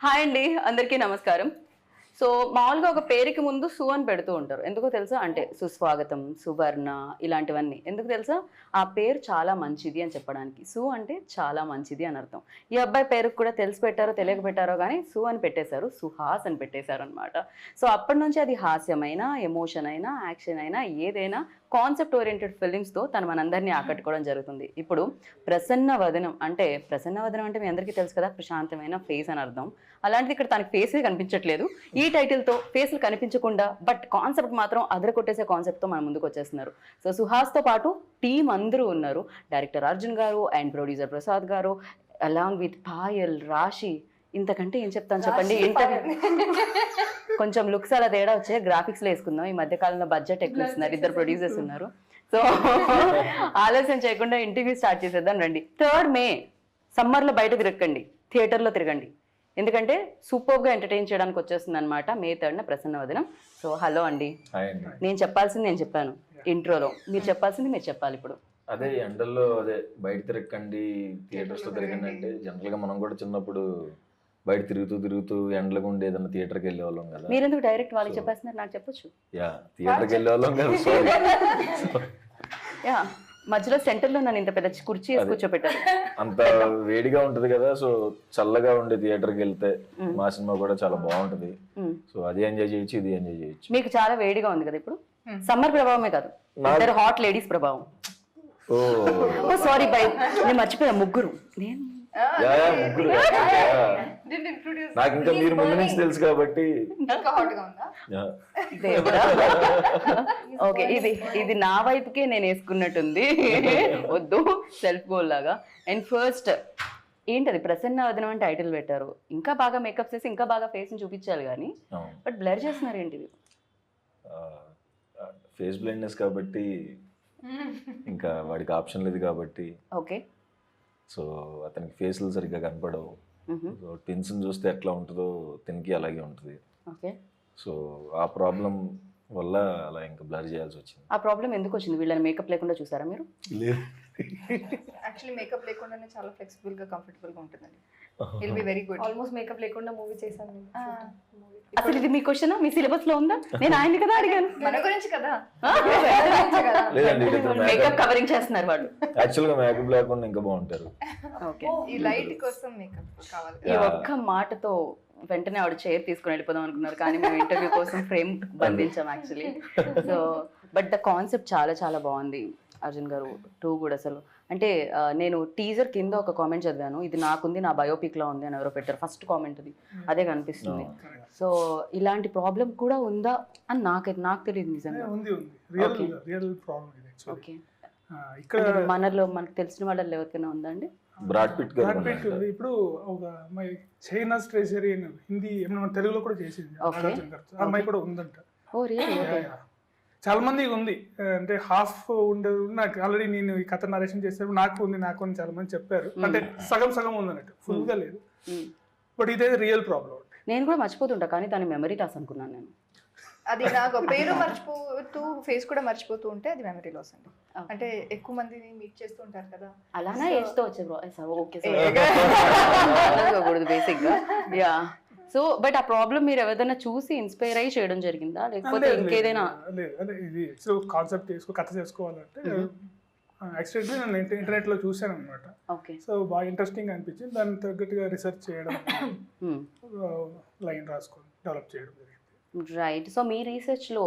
Hi అండి, అందరికీ నమస్కారం. సో మామూలుగా ఒక పేరుకి ముందు సు అని పెడుతూ ఉంటారు. ఎందుకో తెలుసా? అంటే సుస్వాగతం, సువర్ణ ఇలాంటివన్నీ. ఎందుకు తెలుసా? ఆ పేరు చాలా మంచిది అని చెప్పడానికి. సు అంటే చాలా మంచిది అని అర్థం. ఈ అబ్బాయి పేరుకు కూడా తెలిసి పెట్టారో తెలియక పెట్టారో కానీ సు అని పెట్టేశారు, సుహాస్ అని పెట్టేశారు అనమాట. సో అప్పటి నుంచి అది హాస్యమైనా, ఎమోషన్ అయినా, యాక్షన్ అయినా ఏదైనా కాన్సెప్ట్ ఓరియంటెడ్ ఫిలిమ్స్తో తను మనందరినీ ఆకట్టుకోవడం జరుగుతుంది. ఇప్పుడు ప్రసన్న వదనం అంటే మీ అందరికీ తెలుసు కదా, ప్రశాంతమైన ఫేస్ అని అర్థం. అలాంటిది ఇక్కడ తనకి ఫేసే కనిపించట్లేదు. ఈ టైటిల్తో ఫేస్లు కనిపించకుండా బట్ కాన్సెప్ట్ మాత్రం అదరకొట్టేసే కాన్సెప్ట్తో మన ముందుకు వచ్చేస్తున్నారు. సో సుహాస్తో పాటు టీం అందరూ ఉన్నారు. డైరెక్టర్ అర్జున్ గారు అండ్ ప్రొడ్యూసర్ ప్రసాద్ గారు అలాంగ్ విత్ పాయల్, రాశి. ఇంతకంటే ఏం చెప్తాను చెప్పండి. ఇంటర్వ్యూ కొంచెం లుక్స్ అలా తేడా వచ్చే గ్రాఫిక్స్లో వేసుకుందాం. ఈ మధ్య కాలంలో బడ్జెట్ ఎక్కువ ఇస్తున్నారు, ఇద్దరు ప్రొడ్యూసర్స్ ఉన్నారు. సో ఆలస్యం చేయకుండా ఇంటర్వ్యూ స్టార్ట్ చేసేద్దాం రండి. 3rd May సమ్మర్లో బయట తిరగండి, థియేటర్లో తిరగండి. ఎందుకంటే సూపర్గా ఎంటర్టైన్ చేయడానికి వచ్చేస్తుంది అనమాట. May 3rd ప్రసన్న వదనం. సో హలో అండి. నేను చెప్పాల్సింది నేను చెప్పాను ఇంట్రోలో, మీరు చెప్పాల్సింది మీరు చెప్పాలి ఇప్పుడు. అదే ఎండల్లో అదే బయట తిరగండి, థియేటర్స్ లో తిరగండి అంటే జనరల్ గా మనం కూడా చిన్నప్పుడు బయట తిరుగుతూ ఎండలకు ఉండి ఏదైనా థియేటర్కి వెళ్ళే వాళ్ళం కదా. మీరు ఎందుకు డైరెక్ట్ వాళ్ళకి చెప్పేస్తున్నారు? నాకు చెప్పొచ్చు. థియేటర్కి వెళ్ళే వాళ్ళం కదా. యా, మధ్యలో సెంటర్ లో నన్ను ఇంత పెద్ద కుర్చీ వేసి కూర్చోబెట్టారు. అంత వేడిగా ఉంటది కదా, సో చల్లగా ఉండే థియేటర్కి వెళ్తే మా సినిమా కూడా చాలా బాగుంటది. సో అది ఎంజాయ్ చేయొచ్చు, ఇది ఎంజాయ్ చేయొచ్చు. మీకు చాలా వేడిగా ఉంది కదా ఇప్పుడు. సమ్మర్ ప్రభావమే కాదు, ఇద్దరు హాట్ లేడీస్ ప్రభావం. ఓ సారీ బై, నేను మర్చిపోయా. ముగ్గురు నేను ముగ్గురు. నాకు ఇంకా మీరు ముందు నుంచి తెలుసు కాబట్టి. ఓకే, ఇది నా వైపుకే నేను వేసుకున్నట్టుంది. వద్దు, సెల్ఫ్ గోల్ లాగా. అండ్ ఫస్ట్ ఏంటది, ప్రసన్న వదనం అని టైటిల్ పెట్టారు. ఇంకా బాగా మేకప్ చేసి ఇంకా బాగా ఫేస్ ని చూపించాలి కానీ బట్ బ్లర్ చేస్తున్నారు ఏంటిది? ఫేస్ బ్లైండ్నెస్ కాబట్టి ఇంకా వాడికి ఆప్షన్ లేదు కాబట్టి. ఓకే, సో అతనికి ఫేస్లు సరిగ్గా కనపడవు. సో ట్విన్స్ చూస్తే ఎట్లా ఉంటుందో తినికి అలాగే ఉంటుంది. ఓకే, సో ఆ ప్రాబ్లం వల్ల అలా ఇంకా బ్లర్ చేయాల్సి వచ్చింది. ఆ ప్రాబ్లం ఎందుకు వచ్చింది? వీళ్ళని మేకప్ లేకుండా చూసారా మీరు? లేదు, యాక్చువల్లీ మేకప్ లేకుండానే చాలా ఫ్లెక్సిబుల్ గా కంఫర్టబుల్ గా ఉంటుందండి. It be very good. Almost makeup లేకుండా మూవీ చేశాను. అసలు ఇది మీ క్వశ్చన్ మీ సిలబస్ లో ఉందా? నేను ఆయన్ని కదా అడిగాను. మన గురించి కదా. లేదండి, మేకప్ కవరింగ్ చేస్తున్నారు వాళ్ళు. యాక్చువల్ గా మేకప్ లేకుండా ఇంకా బాగుంటారు. ఓకే, ఈ లైట్ కోసం మేకప్ కావాలి. ఈ ఒక్క మాటతో వెంటనే ఆవిడ చైర్ తీసుకుని వెళ్ళిపోదాం అనుకున్నారు, కానీ మేము ఇంటర్వ్యూ కోసం ఫ్రేమ్ బంధించాం actually. So but the concept చాలా చాలా బాగుంది అర్జున్ గారు. 2 కూడా అసలు అంటే నేను టీజర్ కింద ఒక కామెంట్ చదివాను, ఇది నాకుంది, నా బయోపిక్ లో ఉంది అని ఎవరో పెట్టారు. ఫస్ట్ కామెంట్ అది అదే కనిపిస్తుంది. సో ఇలాంటి ప్రాబ్లం కూడా ఉందా అని నాకు తెలియదు నిజంగా. ఓకే, ఇక్కడ మనలో మనకు తెలిసిన వాళ్ళలో ఎవరికైనా ఉందా అండి? బ్రాడ్ పిట్ గారు ఇప్పుడు ఒక అమ్మాయి చైనాస్ ట్రెజరీ అని హిందీ ఏమన్నా తెలుగులో కూడా చేసింది, ఆ అమ్మాయి కూడా ఉందంట. ఓ రియల్లీ? చాలా మందికి ఉంది. అంటే హాఫ్ ఉండదు. నాకు ఆల్రెడీ నేను ఈ కథ నరేషన్ చేసేప్పుడు నాకు ఉంది చాలా మంది చెప్పారు. అంటే సగం ఉంది అన్నట్టు, ఫుల్ గా లేదు. బట్ ఇదే రియల్ ప్రాబ్లం. నేను కూడా మర్చిపోతుంటా, కానీ దాని మెమరీ లాస్ అనుకున్నాను నేను. అది నాకు పేరు మర్చిపోతూ ఫేస్ కూడా మర్చిపోతూ ఉంటే అది మెమరీ లాస్ అండి. అంటే ఎక్కువ మందిని మీట్ చేస్తూ ఉంటారు కదా, అలానే ఏజ్తో వచ్చే ఓకే బేసిక్ గా. యా, సో బట్ ఆ ప్రాబ్లం మీరు ఎవరైనా చూసి ఇన్స్పైర్ అయ్యి చేయడం జరిగిందా, లేకపోతే ఇంకేదైనా? అంటే ఇది కాన్సెప్ట్ కథ చేసుకోవాలంటే యాక్చువల్లీ నేను ఇంటర్నెట్ లో చూసాను అనమాట. ఓకే, సో బాగా ఇంట్రెస్టింగ్ అనిపించింది. దాన్ని తగ్గట్టుగా రీసెర్చ్ చేయడం, లైన్ రాసుకొని డెవలప్ చేయడం జరిగింది. రైట్. సో మీ రీసెర్చ్ లో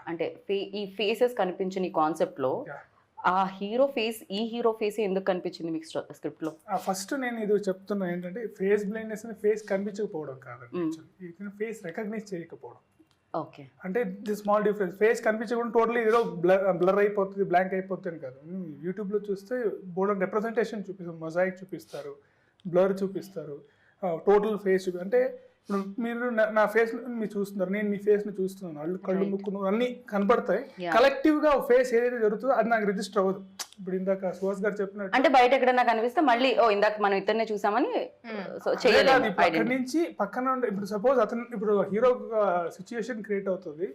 అంటే ఈ ఫేసెస్ కనిపించిన ఈ కాన్సెప్ట్ లో ఆ హీరో ఫేస్ ఎందుకు కనిపించింది మీకు స్క్రిప్ట్ లో? ఫస్ట్ నేను ఇది చెప్తున్నా ఏంటంటే ఫేస్ బ్లైండ్నెస్ అని ఫేస్ కనిపించకపోవడం కాదండి, ఫేస్ రికగ్నైజ్ చేయకపోవడం. ఓకే, అంటే ది స్మాల్ డిఫరెన్స్. ఫేస్ కనిపించకుండా టోటలీ ఏదో బ్లర్ అయిపోతుంది, బ్లాంక్ అయిపోతుంది కాదు. యూట్యూబ్లో చూస్తే బోర్డ్ రిప్రజెంటేషన్ చూపిస్తారు, మొజాయిక్ చూపిస్తారు, బ్లర్ చూపిస్తారు, టోటల్ ఫేస్ అంటే ఇప్పుడు మీరు నా ఫేస్ మీరు చూస్తున్నారు, నేను మీ ఫేస్ ని చూస్తున్నాను, కళ్ళు ముక్కు అన్ని కనపడతాయి. కలెక్టివ్ గా ఫేస్ ఏదైతే జరుగుతుందో అది నాకు రిజిస్టర్ అవ్వదు. ఇప్పుడు ఇందాక సుహాస్ గారు చెప్పినట్టు అంటే బయట ఎక్కడన్నా కనిపిస్తే మళ్ళీ ఇందాక మనం ఇద్దరినే చూసామని చేయలేదు. అక్కడి నుంచి పక్కన ఇప్పుడు సపోజ్ అతను ఇప్పుడు హీరో సిచ్యుయేషన్ క్రియేట్ అవుతుంది,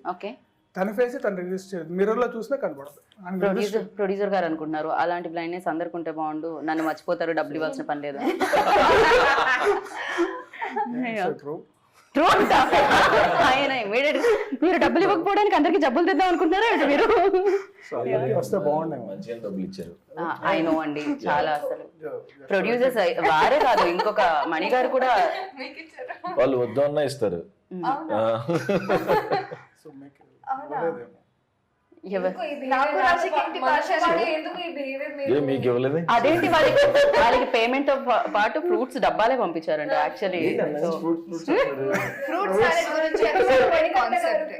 తన ఫేస్ తను రిజిస్టర్ చేయదు, మిర్రర్ లో చూసినా కనపడదు. ప్రొడ్యూసర్ గారు అనుకుంటున్నారు అలాంటి బ్లైండ్నెస్ అందరికి ఉంటే బాగుండు, నన్ను మర్చిపోతారు, డబ్బులు ఇవ్వాల్సిన పని లేదు. ట్రూ. ట్రూ అంట ఆయన immediate గా, మీరు డబ్బులు ఇవ్వకపోవడానికి అందరికి జబ్బులు తెద్దాం అనుకుంటున్నారా ఏంటి మీరు? సో అందరికీ వస్తే బాగుండేమో. మంచిగా డబ్బులు ఇచ్చారు. ఐ నో అండి, చాలా అసలు ప్రొడ్యూసర్స్ వారే కాదు, ఇంకొక మణి గారు కూడా వాళ్ళు వద్దు అన్నా ఇస్తారు. సో మీకు అవునా? ఇవ్వలేదేమో. నాకు రాశికి ఏంటి పార్షాలిటీ? ఏ మీకు ఇవ్వలేదు? అదేంటి వాళ్ళకి పేమెంట్ తో పాటు ఫ్రూట్స్ డబ్బాలే పంపించారండి యాక్చువల్లీ. ఫ్రూట్ సాలెడ్ గురించి కాన్సెప్ట్.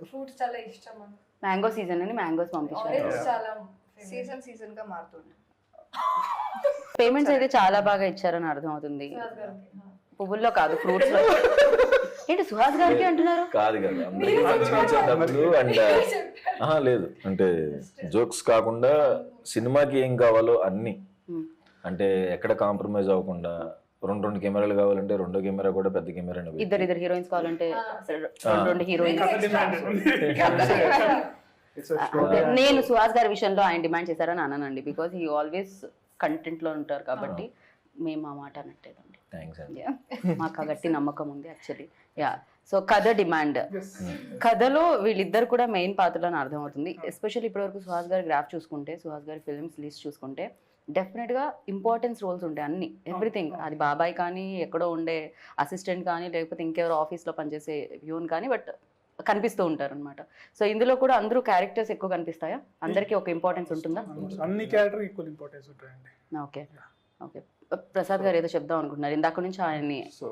ఫ్రూట్స్ చాలా ఇష్టం. మ్యాంగో సీజన్ అని మ్యాంగోస్ పంపించారు. ఆరెంజ్ చాలా సీజన్ గా మారుతుంది. పేమెంట్స్ అయితే చాలా బాగా ఇచ్చారని అర్థం అవుతుంది. పువ్వుల్లో కాదు, ఫ్రూట్స్ లో. ఏంటి సుహాస్ గారికి అంటున్నారు? కాదు కదా, అందరికీ మంచిగా ఇచ్చారు డబ్బులు. అండ్ లేదు అంటే జోక్స్ కాకుండా సినిమాకి ఏం కావాలో అన్ని, అంటే ఎక్కడ కాంప్రమైజ్ అవ్వకుండా, రెండు కెమెరాలు కావాలంటే రెండో కెమెరా కూడా పెద్ద కెమెరా. ఇద్దరు హీరోయిన్స్ కావాలంటే రెండు హీరోయిన్స్. నేను సుహాస్ గారి విషయంలో ఆయన డిమాండ్ చేశారని అన్నానండి, బికాస్ హీ ఆల్వేస్ కంటెంట్ లో ఉంటారు కాబట్టి మేము ఆ మాట అనట్లేదండి. థ్యాంక్స్ అండి. మాకు ఆ గట్టి నమ్మకం ఉంది యాక్చువల్లీ. యా, సో కథ డిమాండ్, కథలో వీళ్ళిద్దరు కూడా మెయిన్ పాత్రలని అర్థమవుతుంది. ఎస్పెషల్లీ ఇప్పటివరకు సుహాస్ గారి గ్రాఫ్ చూసుకుంటే, సుహాస్ గారి ఫిల్మ్స్ లిస్ట్ చూసుకుంటే డెఫినెట్గా ఇంపార్టెన్స్ రోల్స్ ఉంటాయి అన్ని, ఎవ్రీథింగ్. అది బాబాయ్ కానీ, ఎక్కడో ఉండే అసిస్టెంట్ కానీ, లేకపోతే ఇంకెవరో ఆఫీస్లో పనిచేసే వ్యూన్ కానీ, బట్ కనిపిస్తూ ఉంటారు అనమాట. సో ఇందులో కూడా అందరూ క్యారెక్టర్స్ ఎక్కువ కనిపిస్తాయా? అందరికీ ఒక ఇంపార్టెన్స్ ఉంటుందా? అన్ని క్యారెక్టర్ ఈక్వల్ ఇంపార్టెన్స్ ఉంటాయండి. Okay okay. ప్రసాద్ గారు ఏదో చెప్దాం అనుకుంటున్నారు ఇందాక నుంచి ఆయన్ని. సో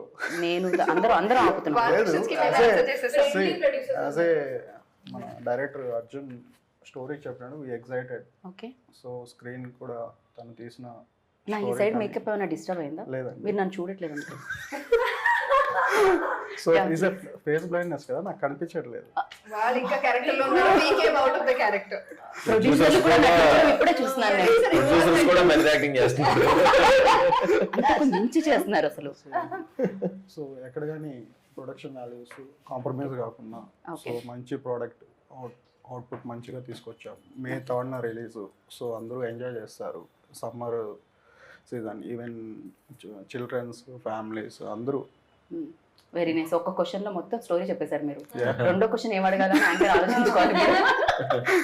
నేను అందరూ ఆపుతున్నారు. యాజ్ ఏ మన డైరెక్టర్ అర్జున్ స్టోరీ చెప్పినాడు, వి ఎక్సైటెడ్. ఓకే, సో స్క్రీన్ కూడా తను తీసిన. నా ఈ సైడ్ మేకప్ ఏమైనా డిస్టర్బ్ అయిందా? లేదండి. మీరు నన్ను చూడట్లేదు అనుకో. సో ఈజ్ ఫేస్ బ్లైండ్నెస్ కదా, నాకు కనిపించట్లేదు. వాళ్ళు ఇంకా క్యారెక్టర్ లో ఉన్నారు, we came out of the character. ప్రొడ్యూసర్లు కూడా నటించడం ఇప్పుడే చూస్తున్నాను నేను. ప్రొడ్యూసర్స్ కూడా మెల్ యాక్టింగ్ చేస్తున్నారు. అంతకు మించి చేస్తున్నారు అసలు. సో ఎక్కడ కానీ ప్రొడక్షన్ వాల్యూస్ కాంప్రమైజ్ కాకుండా, సో Okay. మంచి ప్రోడక్ట్ అవుట్పుట్ మంచిగా తీసుకొచ్చాం. May 3rd రిలీజ్, సో అందరూ ఎంజాయ్ చేస్తారు. Summer season, even childrens, families అందరూ. Very nice. ఒక్క క్వశ్చన్ లో మొత్తం స్టోరీ చెప్పేశారు మీరు. రెండో క్వశ్చన్ ఏం అడగాలని ఆన్సర్ ఆలోచించుకోవాలి మీరు.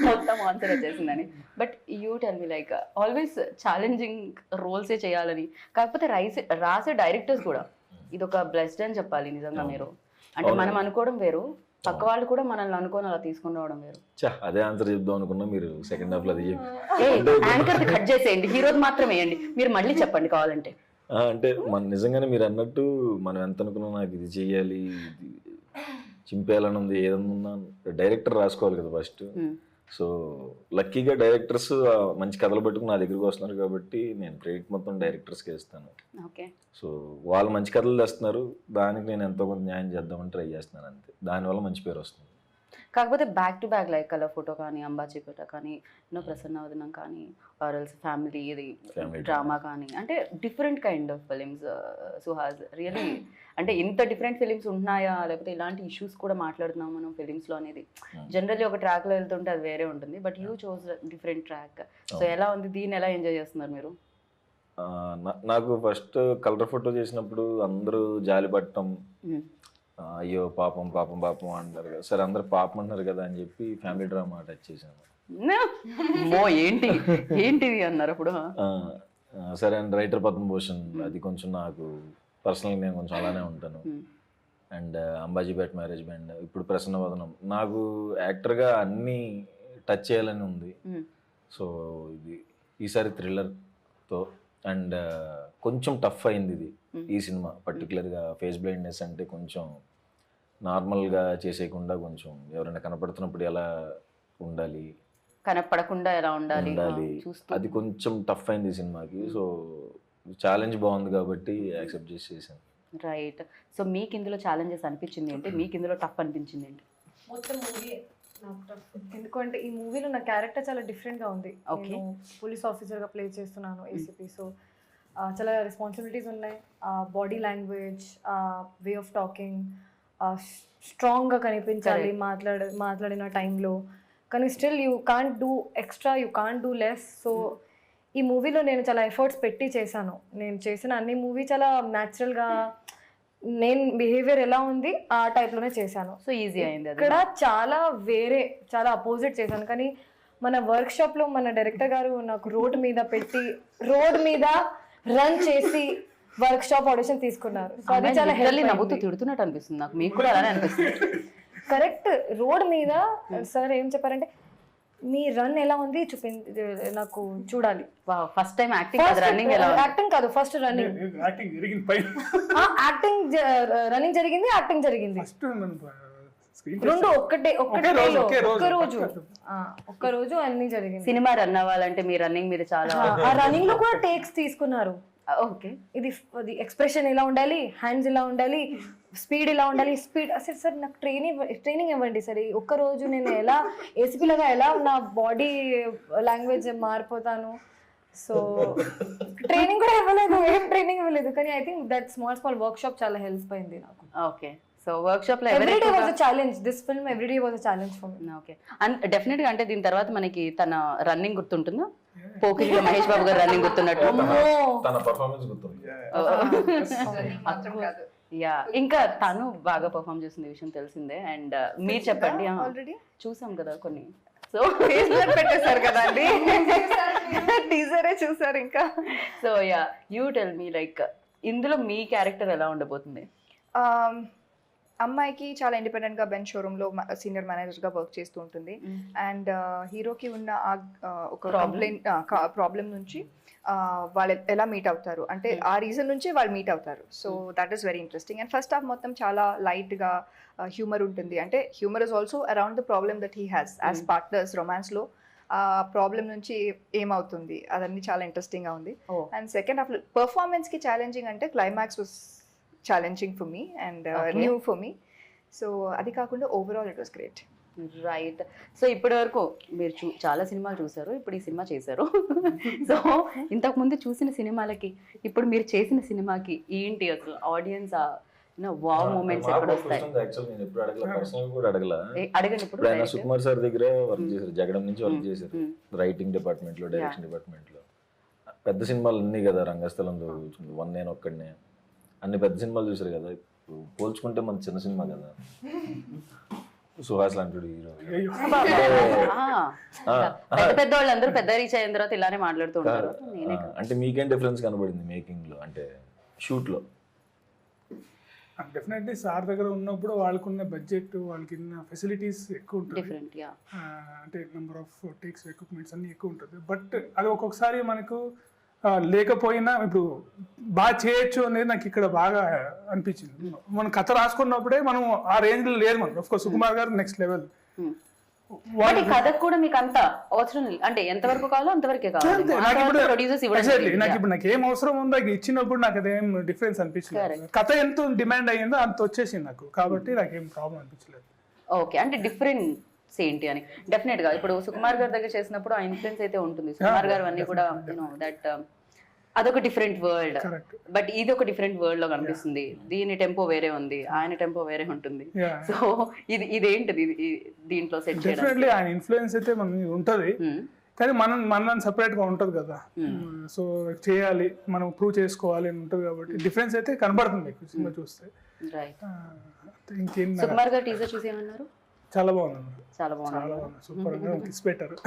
మొత్తం ఆన్సర్ వచ్చేసిందని. But you tell me, like always challenging రోల్సే చేయాలని, కాకపోతే రాసే డైరెక్టర్స్ కూడా ఇది ఒక బ్లెస్డ్ అని చెప్పాలి నిజంగా మీరు. అంటే మనం అనుకోవడం వేరు, పక్క వాళ్ళు కూడా మనల్ని అనుకోని అలా తీసుకుని రావడం వేరు. అదే ఆన్సర్ చెప్దాం అనుకున్నా, మీరు సెకండ్ హాఫ్ లో అది చెప్పి యాంకర్ కట్ చేసేయండి, హీరోది మాత్రం వేయండి. మీరు మళ్ళీ చెప్పండి కావాలంటే. అంటే మన నిజంగానే మీరు అన్నట్టు మనం ఎంత అనుకున్నా నాకు ఇది చెయ్యాలి, ఇది చింపేయాలని ఉంది, ఏదన్నా డైరెక్టర్ రాసుకోవాలి కదా ఫస్ట్. సో లక్కీగా డైరెక్టర్స్ మంచి కథలు పట్టుకుని నా దగ్గరికి వస్తున్నారు కాబట్టి నేను క్రెడిట్ మొత్తం డైరెక్టర్స్కి ఇస్తాను. ఓకే, సో వాళ్ళు మంచి కథలు తెస్తున్నారు, దానికి నేను ఎంతో కొంత న్యాయం చేద్దామని ట్రై చేస్తున్నాను అంతే. దానివల్ల మంచి పేరు వస్తుంది. కాకపోతే back to back like colour photo కానీ, అంబాజీపేట కానీ, ప్రసన్న వదనం కానీ, ఆర్ఎల్స్ ఫ్యామిలీ ఇది డ్రామా కానీ, అంటే different kind of films Suhas. Really అంటే ఇంత డిఫరెంట్ ఫిలిమ్స్ ఉంటున్నాయా, లేకపోతే ఇలాంటి ఇష్యూస్ కూడా మాట్లాడుతున్నాం మనం ఫిలిమ్స్లో అనేది. జనరల్లీ ఒక ట్రాక్లో వెళ్తుంటే అది వేరే ఉంటుంది, but you chose different track. So ఎలా ఉంది, దీన్ని ఎలా ఎంజాయ్ చేస్తున్నారు మీరు? నాకు ఫస్ట్ కలర్ ఫోటో చేసినప్పుడు అందరూ జాలి పట్టడం, అయ్యో పాపం పాపం పాపం అంటారు కదా, సరే అందరు పాపం అంటారు కదా అని చెప్పి ఫ్యామిలీ డ్రామా టచ్ చేశాను. ఏంటిది అన్నారు అప్పుడు. సరే అండ్ రైటర్ పద్మభూషణ్, అది కొంచెం నాకు పర్సనల్గా నేను కొంచెం అలానే ఉంటాను. అండ్ అంబాజీపేట మ్యారేజ్ బ్యాండ్, ఇప్పుడు ప్రసన్న వదనం. నాకు యాక్టర్గా అన్నీ టచ్ చేయాలని ఉంది. సో ఇది ఈసారి థ్రిల్లర్తో అండ్ కొంచెం టఫ్ అయింది ఇది ఈ సినిమా. పర్టికులర్గా ఫేస్ బ్లైండ్నెస్ అంటే కొంచెం నార్మల్గా చేసేయకుండా కొంచెం ఎవరైనా కనపడుతున్నప్పుడు ఎలా ఉండాలి, కనపడకుండా ఎలా ఉండాలి, అది కొంచెం టఫ్ అయింది ఈ సినిమాకి. సో ఛాలెంజ్ బాగుంది కాబట్టి యాక్సెప్ట్ చేసాను. రైట్. సో మీకు ఇందులో ఛాలెంజెస్ అనిపించింది ఏంటి, మీకు ఇందులో టఫ్ అనిపించింది ఏంటి? మొత్తం మూవీ ఎందుకంటే ఈ మూవీలో నా క్యారెక్టర్ చాలా డిఫరెంట్గా ఉంది. Okay. పోలీస్ ఆఫీసర్గా ప్లే చేస్తున్నాను, ఏసీపీ. సో చాలా రెస్పాన్సిబిలిటీస్ ఉన్నాయి. Body language, way of talking స్ట్రాంగ్గా కనిపించాలి మాట్లాడిన టైంలో. కానీ still you can't do extra, you can't do less. So ఈ మూవీలో నేను చాలా ఎఫర్ట్స్ పెట్టి చేశాను. నేను చేసిన అన్ని మూవీ చాలా న్యాచురల్గా నేను బిహేవియర్ ఎలా ఉంది ఆ టైప్లోనే చేశాను. సో ఈజీ అయింది అది. ఇక్కడ చాలా చాలా అపోజిట్ చేశాను. కానీ మన వర్క్షాప్లో మన డైరెక్టర్ గారు నాకు రోడ్ మీద రన్ చేసి వర్క్షాప్ ఆడిషన్ తీసుకున్నారు. సో అది చాలా Literally నవ్వుతూ తిడుతున్నట్టు అనిపిస్తుంది నాకు, మీకు కూడా అలానే అనిపిస్తుంది. కరెక్ట్. రోడ్ మీద సార్ ఏం చెప్పారంటే మీ రన్ ఎలా ఉంది నాకు చూడాలి. ఫస్ట్ టైం యాక్టింగ్ రన్నింగ్ ఎలా ఉంది? యాక్టింగ్ కాదు, ఫస్ట్ రన్నింగ్. యాక్టింగ్ జరిగింది పైన యాక్టింగ్ రన్నింగ్ జరిగింది, యాక్టింగ్ జరిగింది. ఫస్ట్ రెండు ఒక్క రోజు అన్ని జరిగింది. సినిమా రన్ అవ్వాలంటే మీ రన్నింగ్ మీద చాలా ఆ రన్నింగ్ లో కూడా టేక్స్ తీసుకున్నారు. ఓకే, ఇది ఎక్స్ప్రెషన్ ఎలా ఉండాలి, హ్యాండ్స్ ఎలా ఉండాలి, స్పీడ్ ఎలా ఉండాలి. స్పీడ్ అసలు సార్ నాకు ట్రైనింగ్ ఇవ్వండి సార్. ఒక్క రోజు నేను ఎలా ఏసీపీ లాగా ఎలా నా బాడీ లాంగ్వేజ్ మారిపోతాను. సో ట్రైనింగ్ కూడా ఇవ్వలేదు, ఏం ట్రైనింగ్ ఇవ్వలేదు. కానీ I think that small work shop చాలా హెల్ప్ అయింది నాకు. ఓకే, సో వర్క్ షాప్ లో everyday was a challenge. This film everyday was a challenge for me. Okay, and definite గా అంటే దీని తర్వాత మనకి తన రన్నింగ్ గుర్తుంటుందా? పోకిరిలో మహేష్ బాబు గారు రన్నింగ్ గుర్తున్నట్టు. తన పర్ఫార్మెన్స్ గుర్తుంది. యా, ఇంకా తను బాగా పర్ఫామ్ చేసిన విషయం తెలిసిందే. అండ్ మీరు చెప్పండి. ఆల్రెడీ చూసాం కదా కొన్ని. సో పెట్టేశారు కదా అండి, టీజరే చూసారు ఇంకా. So yeah, you tell me like ఇందులో మీ క్యారెక్టర్ ఎలా ఉండబోతుంది? అమ్మాయికి చాలా ఇండిపెండెంట్ గా బెంచ్ షోరూమ్ లో సీనియర్ మేనేజర్ గా వర్క్ చేస్తూ ఉంటుంది. అండ్ హీరోకి ఉన్న ఒక ప్రాబ్లం నుంచి వాళ్ళు ఎలా మీట్ అవుతారు అంటే ఆ రీజన్ నుంచి వాళ్ళు మీట్ అవుతారు. So that is very interesting. And first half మొత్తం చాలా లైట్ గా హ్యూమర్ ఉంటుంది. అంటే humour is also around the problem that he has as partners romance లో. ఆ ప్రాబ్లం నుంచి ఏమవుతుంది అదన్నీ చాలా ఇంట్రెస్టింగ్ గా ఉంది. అండ్ సెకండ్ హాఫ్ పర్ఫార్మెన్స్ కి ఛాలెంజింగ్ అంటే climax was challenging for me and new for me. So అది కాకుండా overall it was great. Right. So ఇప్పటి వరకు మీరు చాలా సినిమాలు చూసారు, ఇప్పుడు ఈ సినిమా చేశారు. సో ఇంతకు ముందు చూసిన సినిమాలకి ఇప్పుడు మీరు చేసిన సినిమాకి ఏంటి అసలు ఆడియన్స్ వావ్ మూమెంట్స్ ఎక్కడ వస్తాయి? యాక్చువల్లీ నేను ఎప్పుడు అడగల, పర్సనల్ కూడా అడగల. అడగండి. ఇప్పుడు ఆయన సుకుమార్ సార్ దగ్గర వర్క్ చేశారు, జగడం నుంచి వర్క్ చేశారు, రైటింగ్ డిపార్ట్మెంట్ లో, డైరెక్షన్ డిపార్ట్మెంట్ లో. పెద్ద సినిమాలు అన్నీ కదా, రంగస్థలం వన్ నేను ఒక్కడనే, అన్ని పెద్ద సినిమాలు చూసారు కదా. పోల్చుకుంటే మన చిన్న సినిమా కదా, సుహాస్ లాంటి హీరో. పెద్ద పెద్ద వాళ్ళందరూ పెద్ద రీచ్ అయిన తర్వాత ఇలానే మాట్లాడుతూ ఉంటారు. అంటే మీకేం డిఫరెన్స్ కనబడింది మేకింగ్ లో, అంటే షూట్ లో? డెఫినెట్లీ సార్ దగ్గర ఉన్నప్పుడు వాళ్ళకున్న బడ్జెట్, వాళ్ళకి ఉన్న ఫెసిలిటీస్ ఎక్కువ ఉంటుంది. Different, yeah. అంటే నెంబర్ ఆఫ్ టేక్స్, ఎక్విప్మెంట్స్ అన్నీ ఎక్కువ ఉంటుంది. బట్ అది ఒక్కొక్కసారి మనకు లేకపోయినా ఇప్పుడు బాగా చేయొచ్చు అనేది నాకు ఇక్కడ బాగా అనిపించింది. మనం కథ రాసుకున్నప్పుడే మనం ఆ రేంజ్ లో లేదు. మనం ఆఫ్ కోర్స్ సుకుమార్ గారు నెక్స్ట్ లెవెల్. వాటి కథకు కూడా మీకు అంత అవసరం లేదు, అంటే ఎంతవరకు కావాలో అంతవరకే కావాలి. నాకు ఇప్పుడు నాకు ఏం అవసరం ఉందో ఇచ్చినప్పుడు నాకు అదేం డిఫరెన్స్ అనిపించలేదు. కథ ఎంత డిమాండ్ అయ్యిందో అంత వచ్చేసింది నాకు, కాబట్టి నాకేం ప్రాబ్లం అనిపించలేదు. ఓకే, అంటే డిఫరెన్స్ ఏంటి అని డెఫినెట్ గా ఇప్పుడు సుకుమార్ గారి దగ్గర చేసినప్పుడు ఆ ఇన్ఫ్లుయెన్స్ అయితే ఉంటుంది. సుకుమార్ గారు అన్ని కూడా దట్ అదొక డిఫరెంట్ వరల్డ్, బట్ ఇది ఒక డిఫరెంట్ వరల్డ్ లో కనిపిస్తుంది. దీని టెంపో వేరే ఉంది, ఆయన టెంపో వేరే ఉంటుంది. సో ఇదేంటిది దీంట్లో సెట్ డెఫినెట్లీ ఆయన ఇన్ఫ్లుయెన్స్ అయితే మనకి ఉంటది, కానీ మనం సపరేట్ గా ఉంటది కదా. సో చేయాలి, మనం ప్రూవ్ చేసుకోవాలి అని ఉంటది, కాబట్టి డిఫరెన్స్ అయితే కనబడుతుంది సినిమా చూస్తే. ఇంకేం సుకుమార్ గారు టీజర్ చూసి ఏమన్నారు? చాలా బాగుంది, చాలా బాగుంది, సూపర్ గా కిస్ పెట్టారు.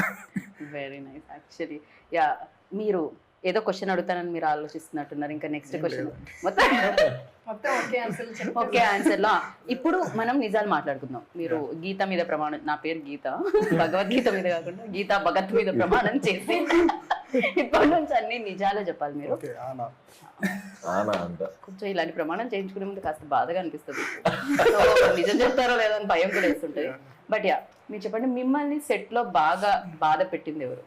Very nice. యాక్చువల్లీ యా, మీరు ఏదో క్వశ్చన్ అడుగుతానని మీరు ఆలోచిస్తున్నట్టున్నారు. ఇంకా నెక్స్ట్ క్వశ్చన్ మొత్తం ఓకే ఆన్సర్ లో. ఇప్పుడు మనం నిజాలు మాట్లాడుకుందాం. మీరు గీత మీద ప్రమాణం, నా పేరు గీత, భగవద్గీత మీద కాకుండా గీత భగత్ మీద ప్రమాణం చేసి ఇప్పటి నుంచి అన్ని నిజాలే చెప్పాలి మీరు. కొంచెం ఇలాంటి ప్రమాణం చేయించుకునే ముందు కాస్త బాధగా అనిపిస్తుంది, నిజం చెప్తారో లేదో అని భయం కూడా వేస్తుంటది. బట్ యా, మీరు చెప్పండి, మిమ్మల్ని సెట్ లో బాగా బాధ పెట్టింది ఎవరు?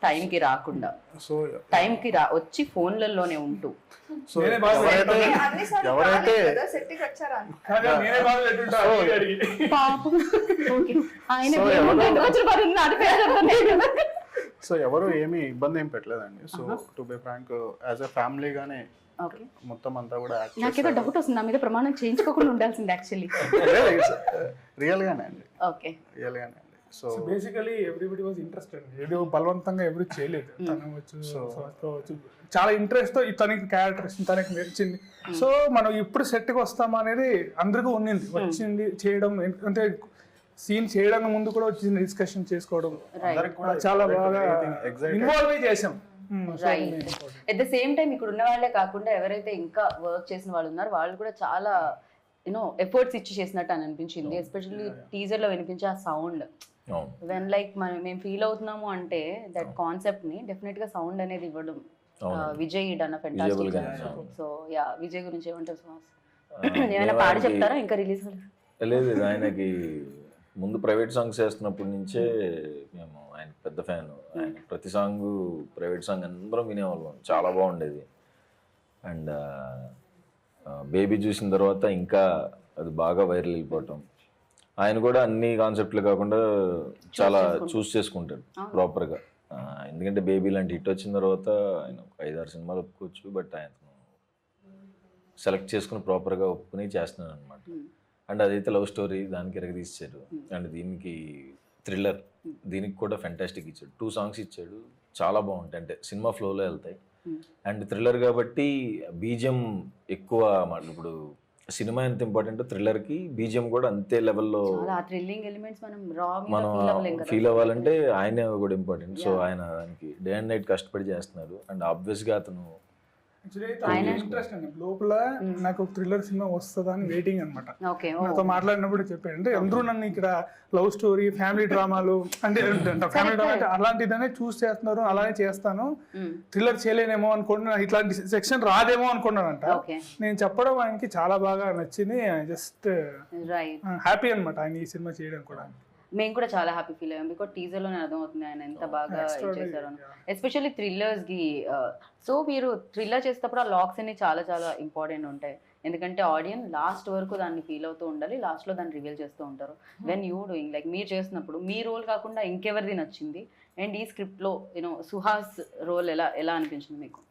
టైంకి రాకుండా, టైంకి వచ్చి ఫోన్లలోనే ఉంటూ సో ఎవరు ఏమి ఇబ్బంది ఏం పెట్టలేదండి. So to be frank, as a family గానే మొత్తం అంతా కూడా నాకేదో డౌట్ వస్తుంది, నా మీద ప్రమాణం చేయించుకోకుండా ఉండాల్సింది యాక్చువల్లీ. రియల్ గానే అండి, ఓకే, రియల్ గానే అండి. So basically everybody was interested. ఏదో బలవంతంగా ఎవరు చేయలేదు. తను వచ్చు చాలా ఇంట్రెస్ట్ తో తనకి క్యారెక్టర్స్ తనకి నచ్చింది. సో మనం ఇప్పుడు సెట్కి వస్తామా అనేది అందరికీ ఉన్నింది, వచ్చింది చేయడం. అంటే సీన్ చేయడానికి ముందు కూడా వచ్చింది డిస్కషన్ చేసుకోవడం, అందరికి కూడా చాలా బాగా ఎగ్జైట్ ఇన్వాల్వ్ చేసాం. Right. At the same time ఇక్కడ ఉన్న వాళ్ళే కాకుండా ఎవరైతే ఇంకా వర్క్ చేసిన వాళ్ళు ఉన్నారో వాళ్ళు కూడా చాలా ఎఫర్ట్స్ ఇచ్చి చేసినట్టు అని అనిపించింది. ఎస్పెషల్లీ టీజర్ లో వినిపించే ఆ సౌండ్, వెన్ లైక్ మేము ఫీల్ అవుతున్నాము అంటే దట్ కాన్సెప్ట్ ని డెఫినెట్ గా సౌండ్ అనేది ఇవ్వడం Vijay done fantastic. So yeah, Vijay గురించి ఏమంటారు సుహాస్? ఏమైనా పాడి చెప్తారా ఇంకా రిలీజ్? లేదు, ఆయనకి ముందు ప్రైవేట్ సాంగ్స్ చేస్తున్నప్పటి నుంచే మేము ఆయన పెద్ద ఫ్యాన్. ఆయన ప్రతి సాంగ్ ప్రైవేట్ సాంగ్ అందరం వినేవాళ్ళం, చాలా బాగుండేది. అండ్ బేబీ చూసిన తర్వాత ఇంకా అది బాగా వైరల్ వెళ్ళిపోవటం. ఆయన కూడా అన్ని కాన్సెప్ట్లు కాకుండా చాలా చూస్ చేసుకుంటాడు ప్రాపర్గా. ఎందుకంటే బేబీ లాంటి హిట్ వచ్చిన తర్వాత ఆయన 5-6 సినిమాలు ఒప్పుకోవచ్చు, బట్ ఆయన సెలెక్ట్ చేసుకుని ప్రాపర్గా ఒప్పుకుని చేస్తున్నాడు అనమాట. అండ్ అదైతే లవ్ స్టోరీ, దానికి ఎరగదీశాడు. అండ్ దీనికి థ్రిల్లర్, దీనికి కూడా ఫెంటాస్టిక్ ఇచ్చాడు. 2 సాంగ్స్ ఇచ్చాడు, చాలా బాగుంటాయి. అంటే సినిమా ఫ్లోలో వెళ్తాయి. అండ్ థ్రిల్లర్ కాబట్టి బీజిఎం ఎక్కువ. ఇప్పుడు సినిమా ఎంత ఇంపార్టెంట్, థ్రిల్లర్కి బీజిఎం కూడా అంతే లెవెల్లో మనం ఫీల్ అవ్వాలంటే ఆయనే కూడా ఇంపార్టెంట్. సో ఆయన దానికి డే అండ్ నైట్ కష్టపడి చేస్తున్నారు. అండ్ ఆబ్వియస్గా అతను ఇంట్రెస్ట్ అండి లోపల. నాకు ఒక థ్రిల్లర్ సినిమా వస్తుందా అని వెయిటింగ్ అనమాట. నాతో మాట్లాడినప్పుడు చెప్పాడు, అంటే అందరూ నన్ను ఇక్కడ లవ్ స్టోరీ, ఫ్యామిలీ డ్రామాలు అంటే ఫ్యామిలీ డ్రామా అలాంటిదనే చూస్ చేస్తున్నారు, అలానే చేస్తాను, థ్రిల్లర్ చేయలేనేమో అనుకున్నా, ఇట్లాంటి సెక్షన్ రాదేమో అనుకున్నానంట. నేను చెప్పడం ఆయనకి చాలా బాగా నచ్చింది. జస్ట్ హ్యాపీ అనమాట ఆయన ఈ సినిమా చేయడం కూడా. మేము కూడా చాలా హ్యాపీ ఫీల్ అయ్యాం, బికాజ్ టీజర్లోనే అర్థమవుతుంది ఆయన ఎంత బాగా చేశారు. ఎస్పెషల్లీ థ్రిల్లర్స్కి. సో మీరు థ్రిల్లర్ చేసేటప్పుడు ఆ లాక్స్ అన్ని చాలా చాలా ఇంపార్టెంట్ ఉంటాయి. ఎందుకంటే ఆడియన్స్ లాస్ట్ వరకు దాన్ని ఫీల్ అవుతూ ఉండాలి, లాస్ట్లో దాన్ని రివీల్ చేస్తూ ఉంటారు. వెన్ యూ డూయింగ్ లైక్ మీరు చేసినప్పుడు మీ రోల్ కాకుండా ఇంకెవరిది నచ్చింది? అండ్ ఈ స్క్రిప్ట్లో సుహాస్ రోల్ ఎలా అనిపించింది మీకు?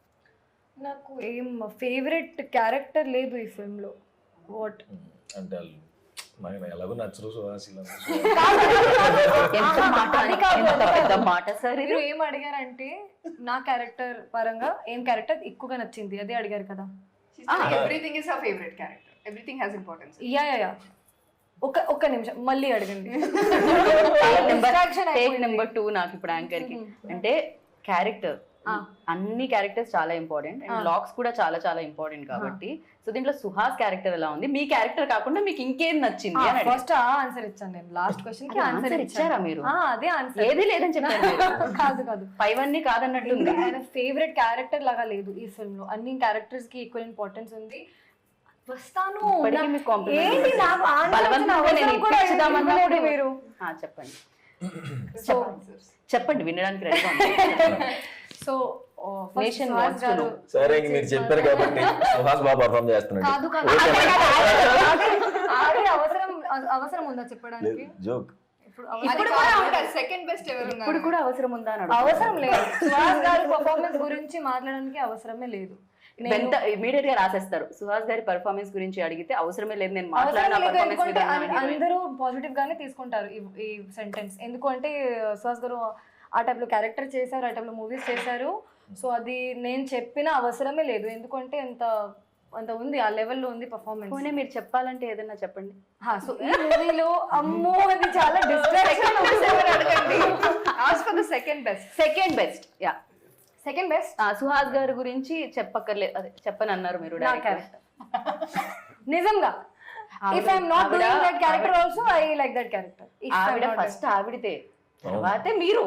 నాకు ఏం ఫేవరెట్ క్యారెక్టర్ లేదు ఈ ఫిల్మ్లో. వాట్ అంటే ఎలాగో నచ్చరు సుహాస్. మీరు ఏం అడిగారంటే నా క్యారెక్టర్ పరంగా ఏం క్యారెక్టర్ ఎక్కువగా నచ్చింది అదే అడిగారు కదా. Everything is her favourite character, everything has importance. Yeah ఒక్క నిమిషం మళ్ళీ అడగండి. టేక్ నెంబర్ 2 నాకు ఇప్పుడు యాంకర్ కి అంటే క్యారెక్టర్, అన్ని క్యారెక్టర్స్ చాలా ఇంపార్టెంట్ అండ్ లాక్స్ కూడా చాలా చాలా ఇంపార్టెంట్ కాబట్టి. సో దీంట్లో సుహాస్ క్యారెక్టర్ ఎలా ఉంది, మీ క్యారెక్టర్ కాకుండా మీకు ఇంకేం నచ్చింది? ఫస్ట్ ఆన్సర్ ఇచ్చాను నేను, లాస్ట్ క్వశ్చన్ కి ఆన్సర్ ఇచ్చారా మీరు? అదే ఆన్సర్. ఏది లేదని చెప్పారు. కాదు పైవన్నీ కాదన్నట్టుంది. ఆయన ఫేవరెట్ క్యారెక్టర్ లాగా లేదు ఈ ఫిల్మ్ లో, అన్ని క్యారెక్టర్స్ కి ఈక్వల్ ఇంపార్టెన్స్ ఉంది. వస్తాను మీరు చెప్పండి వినడానికి రెడీగా ఉంది. సో సరే మీరు చెప్పారు కాబట్టి సుహాస్ బాగా పర్ఫార్మ్ చేస్తున్నాడు. అవసరం ఉందా చెప్పడానికి? జోక్. సెకండ్ బెస్ట్ ఇప్పుడు కూడా అవసరం ఉందా? అవసరం లేదు. సుహాస్ గారి పర్ఫార్మెన్స్ గురించి మాట్లాడడానికి అవసరమే లేదు. ఇమీడియట్ గా రాసేస్తారు. సుహాస్ గారి పర్ఫార్మెన్స్ గురించి అడిగితే అవసరమే లేదు, నేను మాట్లాడిన అందరూ పాజిటివ్ గానే తీసుకుంటారు ఈ సెంటెన్స్. ఎందుకంటే సుహాస్ గారు ఆ టైప్ లో క్యారెక్టర్ చేశారు, ఆ టైప్ లో మూవీస్ చేశారు. సో అది నేను చెప్పిన అవసరమే లేదు, ఎందుకంటే అంత ఉంది, ఆ లెవెల్లో ఉంది పర్ఫార్మెన్స్. మీరు చెప్పాలంటే ఏదైనా చెప్పండి. సో ఈ మూవీలో అమ్మో అది చాలా distraction. Second best yeah second best Suhas గారి గురించి చెప్పక్కర్లేదు, అదే చెప్పని అన్నారు మీరు. నిజంగా if I'm not doing that character also I like that character. ఆవిడ ఫస్ట్ ఆవిడితే, తర్వాతే మీరు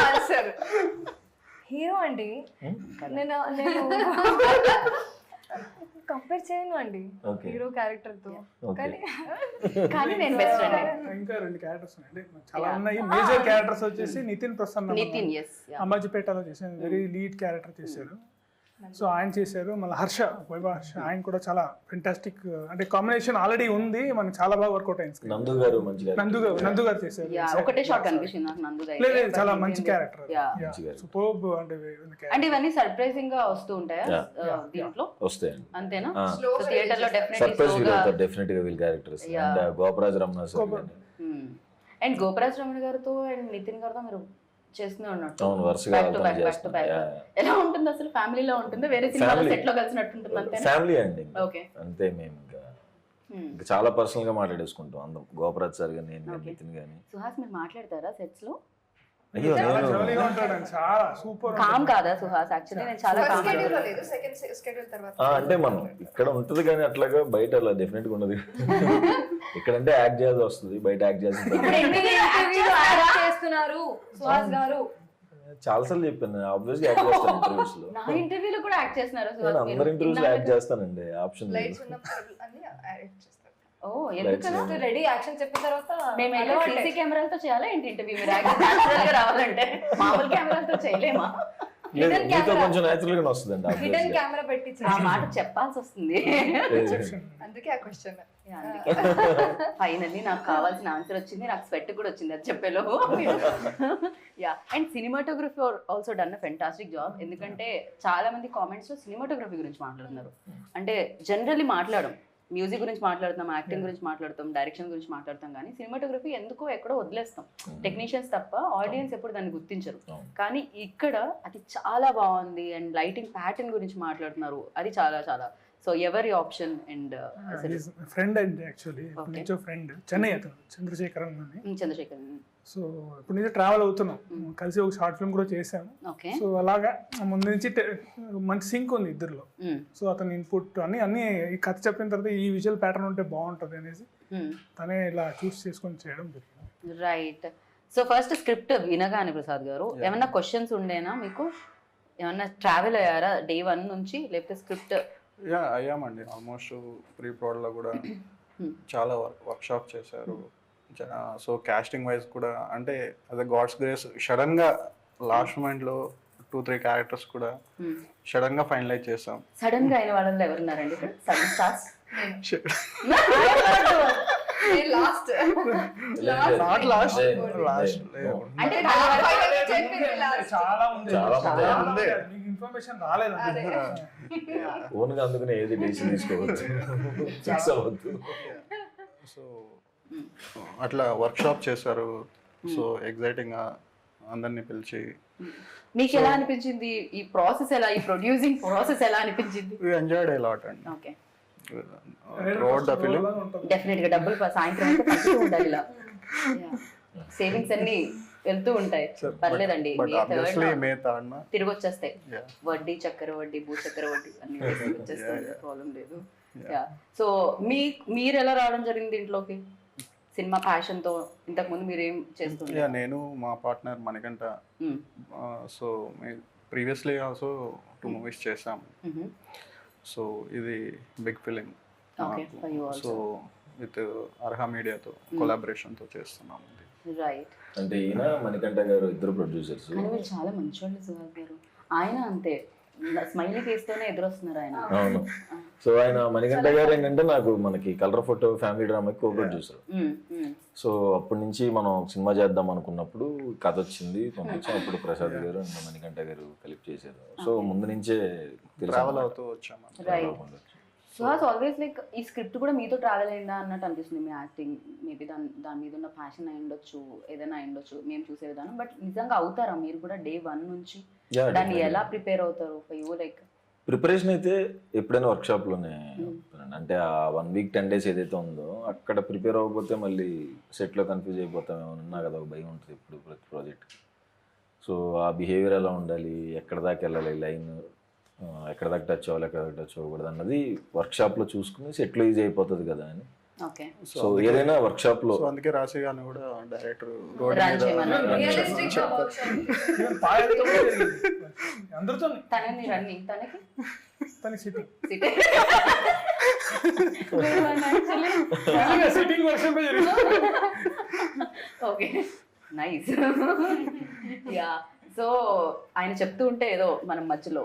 ఆన్సర్. హీరో అండి, నేను కంపేర్ చేయను అండి హీరో క్యారెక్టర్ తో. కానీ నేను బెస్ట్ అండి. ఇంకా 2 క్యారెక్టర్స్ ఉన్నాయి, చాలా ఉన్నాయి. మేజర్ క్యారెక్టర్స్ వచ్చేసి నితిన్ ప్రసన్న, అంబాజీపేటలో చేశారు, వెరీ లీడ్ క్యారెక్టర్ చేశారు. సో ఆయన చేశారు. మళ్ళీ వైభవ్ హర్ష, ఆయన కూడా చాలా ఫెంటాస్టిక్, అంటే కాంబినేషన్ ఆల్రెడీ ఉంది, మనకి చాలా బాగా వర్కౌట్ అయింది. నందు గారు చేశారు. ఒకటే షాట్ కనిపిస్తుంది నాకు నందు గారు. లేదు చాలా మంచి క్యారెక్టర్, సూపర్బ్. అంటే ఇవన్నీ సర్ప్రైజింగ్ గా వస్తూ ఉంటాయా దీంట్లో? వస్తాయి అంతేనా? థియేటర్ లో డెఫినెట్ గా వీళ్ళ characters. And Gopraj Ramana sir and Gopraj Ramana గారితో అండ్ నితిన్ గారితో మీరు చేస్తూనే ఉన్నట్టు అవును, వరుసగా బ్యాక్ టు బ్యాక్ చేస్తున్నాం. ఎలా ఉంటుంది అసలు? ఫ్యామిలీలో ఉంటుంది, వేరే సినిమాలో Family. సెట్ లో కలిసినట్టు ఉంటుంది అంతే? ఫ్యామిలీ అండి ఓకే. అంతే. మేము ఇంకా చాలా పర్సనల్ గా మాట్లాడేసుకుంటాం అందరం, గోపరాజ్ సార్ గాని, నేను Okay. నితిన్ గాని. సుహాస్ మీరు మాట్లాడతారా సెట్స్ లో? అయ్యో చాలా నేను jolly గా ఉంటాడండి, చాలా సూపర్ కామ్ కాదా సుహాస్? యాక్చువల్లీ నేను చాలా ఫస్ట్ కామ్. షెడ్యూల్ లేదు, సెకండ్ షెడ్యూల్ తర్వాత అంటే మనం ఇక్కడ ఉంటది కానీ అట్లాగా బయట అలా డెఫినెట్ గా ఉండదు. ఇక్కడంటే యాక్ట్ చేయాల్సి వస్తుంది, బయట యాక్ట్ చేయాల్సి చేస్తున్నారు సుహాస్ గారు. చాలాసార్లు చెప్పాను, ఆబ్వియస్ గా యాక్ట్ చేస్తాను ఇంటర్వ్యూస్ లో. నా ఇంటర్వ్యూలో కూడా యాక్ట్ చేస్తున్నారు నేను సుహాస్ అందరి ఇంటర్వ్యూస్ లో యాక్ట్ చేస్తానండి, ఆప్షన్ లైట్స్ ఉన్నప్పుడు అన్ని యాడ్ చేస్తారు. ఓ ఎందుకలా? Lights. రెడీ యాక్షన్ చెప్పిన తర్వాత మేమైతే సీసీ కెమెరాలతో చేయాలా ఏంటి ఇంటర్వ్యూ? మీరు న్యాచురల్ గా రావాలంటే మామూలు కెమెరాలతో చేయలేమా? లేదు, మీతో కొంచెం నేచురల్ గానే వస్తుందండి హిడెన్ obvious గా. కెమెరా పెట్టి ఆ మాట చెప్పాల్సి వస్తుంది. అందుకే ఆ క్వశ్చన్. ఫైనల్లీ నాకు కావాల్సిన ఆన్సర్ వచ్చింది, నాకు స్వెట్ కూడా వచ్చింది అది చెప్పేలో. Yeah, and cinematography also done a fantastic job. ఎందుకంటే చాలా మంది కామెంట్స్ లో సినిమాటోగ్రఫీ గురించి మాట్లాడుతున్నారు. అంటే జనరల్లీ మాట్లాడడం, మ్యూజిక్ గురించి మాట్లాడుతాం, యాక్టింగ్ గురించి మాట్లాడతాం, డైరెక్షన్ గురించి మాట్లాడతాం, కానీ సినిమాటోగ్రఫీ ఎందుకో ఎక్కడో వదిలేస్తాం. టెక్నీషియన్స్ తప్ప ఆడియన్స్ ఎప్పుడు దాన్ని గుర్తించరు. కానీ ఇక్కడ అది చాలా బాగుంది అండ్ లైటింగ్ ప్యాటర్న్ గురించి మాట్లాడుతున్నారు, అది చాలా చాలా. సో ఎవరి ఆప్షన్ అండ్ ఫ్రెండ్ అండి, యాక్చువల్లీ Okay. నుంచో ఫ్రెండ్, చెన్నై అతను చంద్రశేఖరన్ అని. చంద్రశేఖర్. సో ఇప్పుడు నుంచి ట్రావెల్ అవుతున్నాం, కలిసి ఒక షార్ట్ ఫిల్మ్ కూడా చేసాము. ఓకే. సో అలాగా ముందు నుంచి మంచి సింక్ ఉంది ఇద్దరిలో. సో అతని ఇన్పుట్ అన్ని ఈ కథ చెప్పిన తర్వాత ఈ విజువల్ ప్యాటర్న్ ఉంటే బాగుంటుంది అనేసి తనే ఇలా చూస్ చేసుకొని చేయడం జరిగింది. రైట్. సో ఫస్ట్ స్క్రిప్ట్ వినగానే ప్రసాద్ గారు ఏమన్నా క్వశ్చన్స్ ఉండేనా మీకు? ఏమన్నా ట్రావెల్ అయ్యారా డే 1 నుంచి, లేకపోతే స్క్రిప్ట్? యా అయ్యామండి, ఆల్మోస్ట్ ప్రీ ప్రోడ్లో కూడా చాలా వర్క్షాప్ చేశారు. సో కాస్టింగ్ వైజ్ కూడా అంటే అదే గాడ్స్ గ్రేస్ సడన్గా లాస్ట్ మూమెంట్లో 2-3 క్యారెక్టర్స్ కూడా సడన్గా ఫైనలైజ్ చేసాం. సడన్ గా అయిన వాళ్ళలో ఎవరున్నారండి ఇక్కడ? Sudden stars? Last not lost last అంటే చాలా ఉంది, చాలా చాలా ఉంది. ఉంది. మీకు ఇన్ఫర్మేషన్ రాలేదండి. ఓన్ గా అందుకనే ఏది డెసిషన్ తీసుకోవచ్చు, ఫిక్స్ అవ్వద్దు. సో అట్లా వర్క్షాప్ చేశారు. సో ఎగ్జైటింగ్గా అందరినీ పిలిచి మీకు ఎలా అనిపించింది ఈ ప్రాసెస్? ఎలా, ఈ ప్రొడ్యూసింగ్ ప్రాసెస్ ఎలా అనిపించింది? we enjoyed a lot అండి okay. throughout the film. Definite గా డబ్బులు సాయంత్రం అయితే పంచుతూ ఉండాలి ఇలా. సేవింగ్స్ అన్ని వెళ్తూ ఉంటాయి, పర్లేదండి. But obviously మే థర్డ్ తిరిగి వచ్చేస్తాయి, Yeah. వడ్డీ చక్కెర వడ్డీ భూ చక్కెర వడ్డీ అన్ని వచ్చేస్తాయి, Yeah. ప్రాబ్లం లేదు. సో మీరు ఎలా రావడం జరిగింది దీంట్లోకి? సినిమా ప్యాషన్ తో ఇంతకు ముందు మీరు ఏం చేస్తుంటారు? నేను మా partner Manikanta, so previously also 2 movies చేసాం. సో ఇది big film. Okay, for you also. So with Arha మీడియాతో కొలాబరేషన్తో చేస్తున్నాం. రైట్. అంటే ఈయన మణికంఠ గారు ఇద్దరు ప్రొడ్యూసర్స్. కానీ మీరు చాలా మంచోళ్ళు సుహాస్ గారు. ఆయన అంతే స్మైలీ ఫేస్ తోనే ఎదురొస్తున్నారు ఆయన. అవును. సో ఆయన మణికంఠ గారు ఏంటంటే నాకు మనకి కలర్ ఫోటో ఫ్యామిలీ డ్రామాకి కో ప్రొడ్యూసర్. సో అప్పటి నుంచి మనం సినిమా చేద్దాం అనుకున్నప్పుడు కథ వచ్చింది, పంపించాం. అప్పుడు ప్రసాద్ గారు అండ్ మణికంఠ గారు కలిపి చేశారు. సో ముందు నుంచే ట్రావెల్ అవుతూ వచ్చాము. రైట్. సుహాస్ ఆల్వేస్ లైక్ ఈ స్క్రిప్ట్ కూడా మీతో ట్రావెల్ అయిందా అన్నట్టు అనిపిస్తుంది. మీ యాక్టింగ్ మేబీ దాని మీద ఉన్న ప్యాషన్ అయి ఉండొచ్చు, ఏదైనా అయి ఉండొచ్చు మేము చూసే విధానం. బట్ నిజంగా అవుతారా మీరు కూడా డే 1 నుంచి? దాన్ని ఎలా ప్రిపేర్ అవుతారు? యూ లైక్ ప్రిపరేషన్ అయితే ఎప్పుడైనా వర్క్షాప్లోనే అంటే ఆ 1 వీక్ 10 days ఏదైతే ఉందో అక్కడ ప్రిపేర్ అవ్వకపోతే మళ్ళీ సెట్లో కన్ఫ్యూజ్ అయిపోతాం. ఏమన్నా కదా ఒక భయం ఉంటుంది ఇప్పుడు ప్రతి ప్రాజెక్ట్. సో ఆ బిహేవియర్ ఎలా ఉండాలి, ఎక్కడ దాకా వెళ్ళాలి, లైన్ ఎక్కడ దాకా టచ్ అవ్వాలి, ఎక్కడ దాకా టచ్ అవ్వకూడదు అన్నది వర్క్షాప్లో చూసుకుని సెట్లో ఈజీ అయిపోతుంది కదా అని. ఓకే. సో ఏదైనా వర్క్షాప్లో సో అందుకే రాశి గారిని కూడా డైరెక్టర్ రోడ్ Run మీద చేయమన్నారు. రియలిస్టిక్ Even పాయలతో కూడా జరిగింది. అందరితో తనని రన్నింగ్ తనకి తన సిట్టింగ్ యాక్చువల్లీ సిట్టింగ్ వర్షన్ జరిగింది. Okay, nice. యా. సో ఆయన చెప్తూ ఉంటే ఏదో మనం మధ్యలో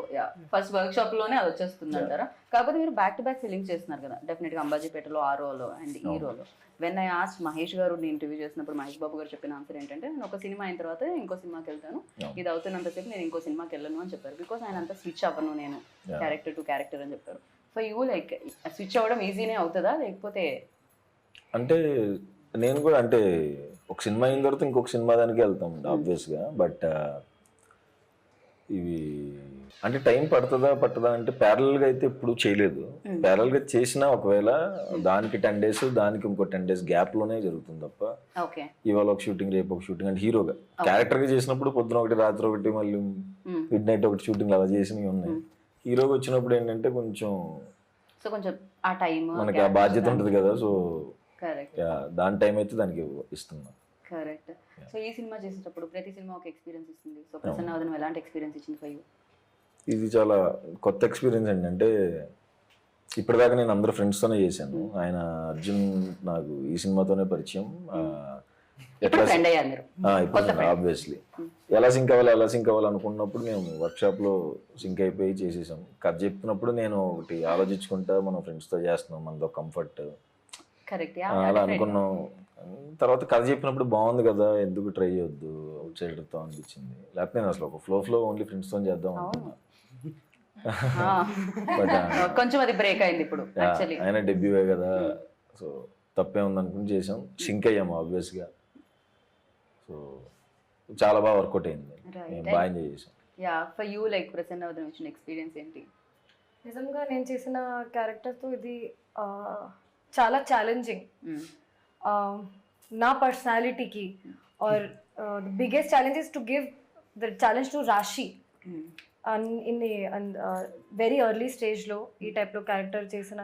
ఫస్ట్ వర్క్ షాప్ లోనే అది వచ్చేస్తుంది అంటారా? కాకపోతే మీరు బ్యాక్ టు బ్యాక్ ఫిలింగ్ చేస్తున్నారు కదా, డెఫినెట్ గా అంబాజీపేటలో ఆ రోలో అండ్ ఈ రోలో. వెన్ ఐ ఆస్ట్ మహేష్ గారు ఇంటర్వ్యూ చేసినప్పుడు మహేష్ బాబు గారు చెప్పిన ఆన్సర్ ఏంటంటే, నేను ఒక సినిమా అయిన తర్వాత ఇంకో సినిమాకి వెళ్తాను, ఇది అవుతున్నంతసేపు నేను ఇంకో సినిమాకి వెళ్ళను అని చెప్పారు. బికాస్ ఆయన అంతా స్విచ్ అవ్వను నేను క్యారెక్టర్ టు క్యారెక్టర్ అని చెప్పారు. సో యూ లైక్ స్విచ్ అవ్వడం ఈజీనే అవుతుందా లేకపోతే? అంటే నేను కూడా అంటే ఒక సినిమా అయిన తర్వాత ఇంకొక సినిమా దానికి వెళ్తాం ఆబ్వియస్గా. బట్ ఇవి అంటే టైం పట్టదా అంటే ప్యారల్గా అయితే ఎప్పుడు చేయలేదు. ప్యారల్గా చేసినా ఒకవేళ దానికి 10 days దానికి ఇంకో 10 days గ్యాప్లోనే జరుగుతుంది తప్ప ఓకే. ఇవాళ ఒక షూటింగ్ రేపు ఒక షూటింగ్ అంటే హీరోగా క్యారెక్టర్గా చేసినప్పుడు పొద్దున ఒకటి రాత్రి ఒకటి మళ్ళీ మిడ్ నైట్ ఒకటి షూటింగ్ అలా చేసినవి ఉన్నాయి. హీరోగా వచ్చినప్పుడు ఏంటంటే కొంచెం సో కొంచెం ఆ టైం మనకి ఆ బాధ్యత ఉంటుంది కదా. సో కరెక్ట్ దాని టైం అయితే దానికి ఇస్తున్నాం. కరెక్ట్. సో ఈ సినిమా చేసేటప్పుడు ప్రతి సినిమా ఒక ఎక్స్పీరియన్స్ ఇస్తుంది. సో ప్రసన్నవదనం ఎలాంటి ఎక్స్పీరియన్స్ ఇచ్చింది ఫర్ యూ? ఇది చాలా కొత్త ఎక్స్పీరియన్స్ అండి. అంటే ఇప్పటిదాకా నేను అందరు ఫ్రెండ్స్తోనే చేశాను. ఆయన అర్జున్ నాకు ఈ సినిమాతోనే పరిచయం. ఎట్లా ఫ్రెండ్ అయ్యారు మీరు? ఇప్పుడు ఆబ్వియస్లీ ఎలా సింక్ అవ్వాలి అనుకున్నప్పుడు మేము వర్క్షాప్లో సింక్ అయిపోయి చేసేసాం. కథ చెప్తున్నప్పుడు నేను ఒకటి ఆలోచించుకుంటా మనం ఫ్రెండ్స్తో చేస్తున్నాం, మనతో కంఫర్ట్ కరెక్ట్ అలా అనుకున్నాం. తర్వాత కథ చెప్పినప్పుడు బాగుంది కదా, ఎందుకు ట్రై చేయొద్దు అవుట్ సైడర్తో అనిపించింది. లేకపోతే నేను అసలు ఒక ఫ్లో ఓన్లీ ఫ్రెండ్స్తో చేద్దాం అనుకున్నా. బట్ కొంచెం అది బ్రేక్ అయింది ఇప్పుడు యాక్చువల్లీ. ఆయన డెబ్యూవే కదా, సో తప్పే ఉంది అనుకుని చేసాం. సింక్ అయ్యాము ఆబ్వియస్గా. సో చాలా బాగా వర్కౌట్ అయింది. మేము బాగా ఎంజాయ్ చేసాం. యా ఫర్ యూ లైక్ ప్రసన్నవదనం ఇచ్చిన ఎక్స్పీరియన్స్ ఏంటి? నిజంగా నేను చేసిన క్యారెక్టర్తో ఇది చాలా ఛాలెంజింగ్ నా పర్సనాలిటీకి. Or the biggest challenge is to give the challenge to Raashi in very early స్టేజ్లో ఈ టైప్లో క్యారెక్టర్ చేసిన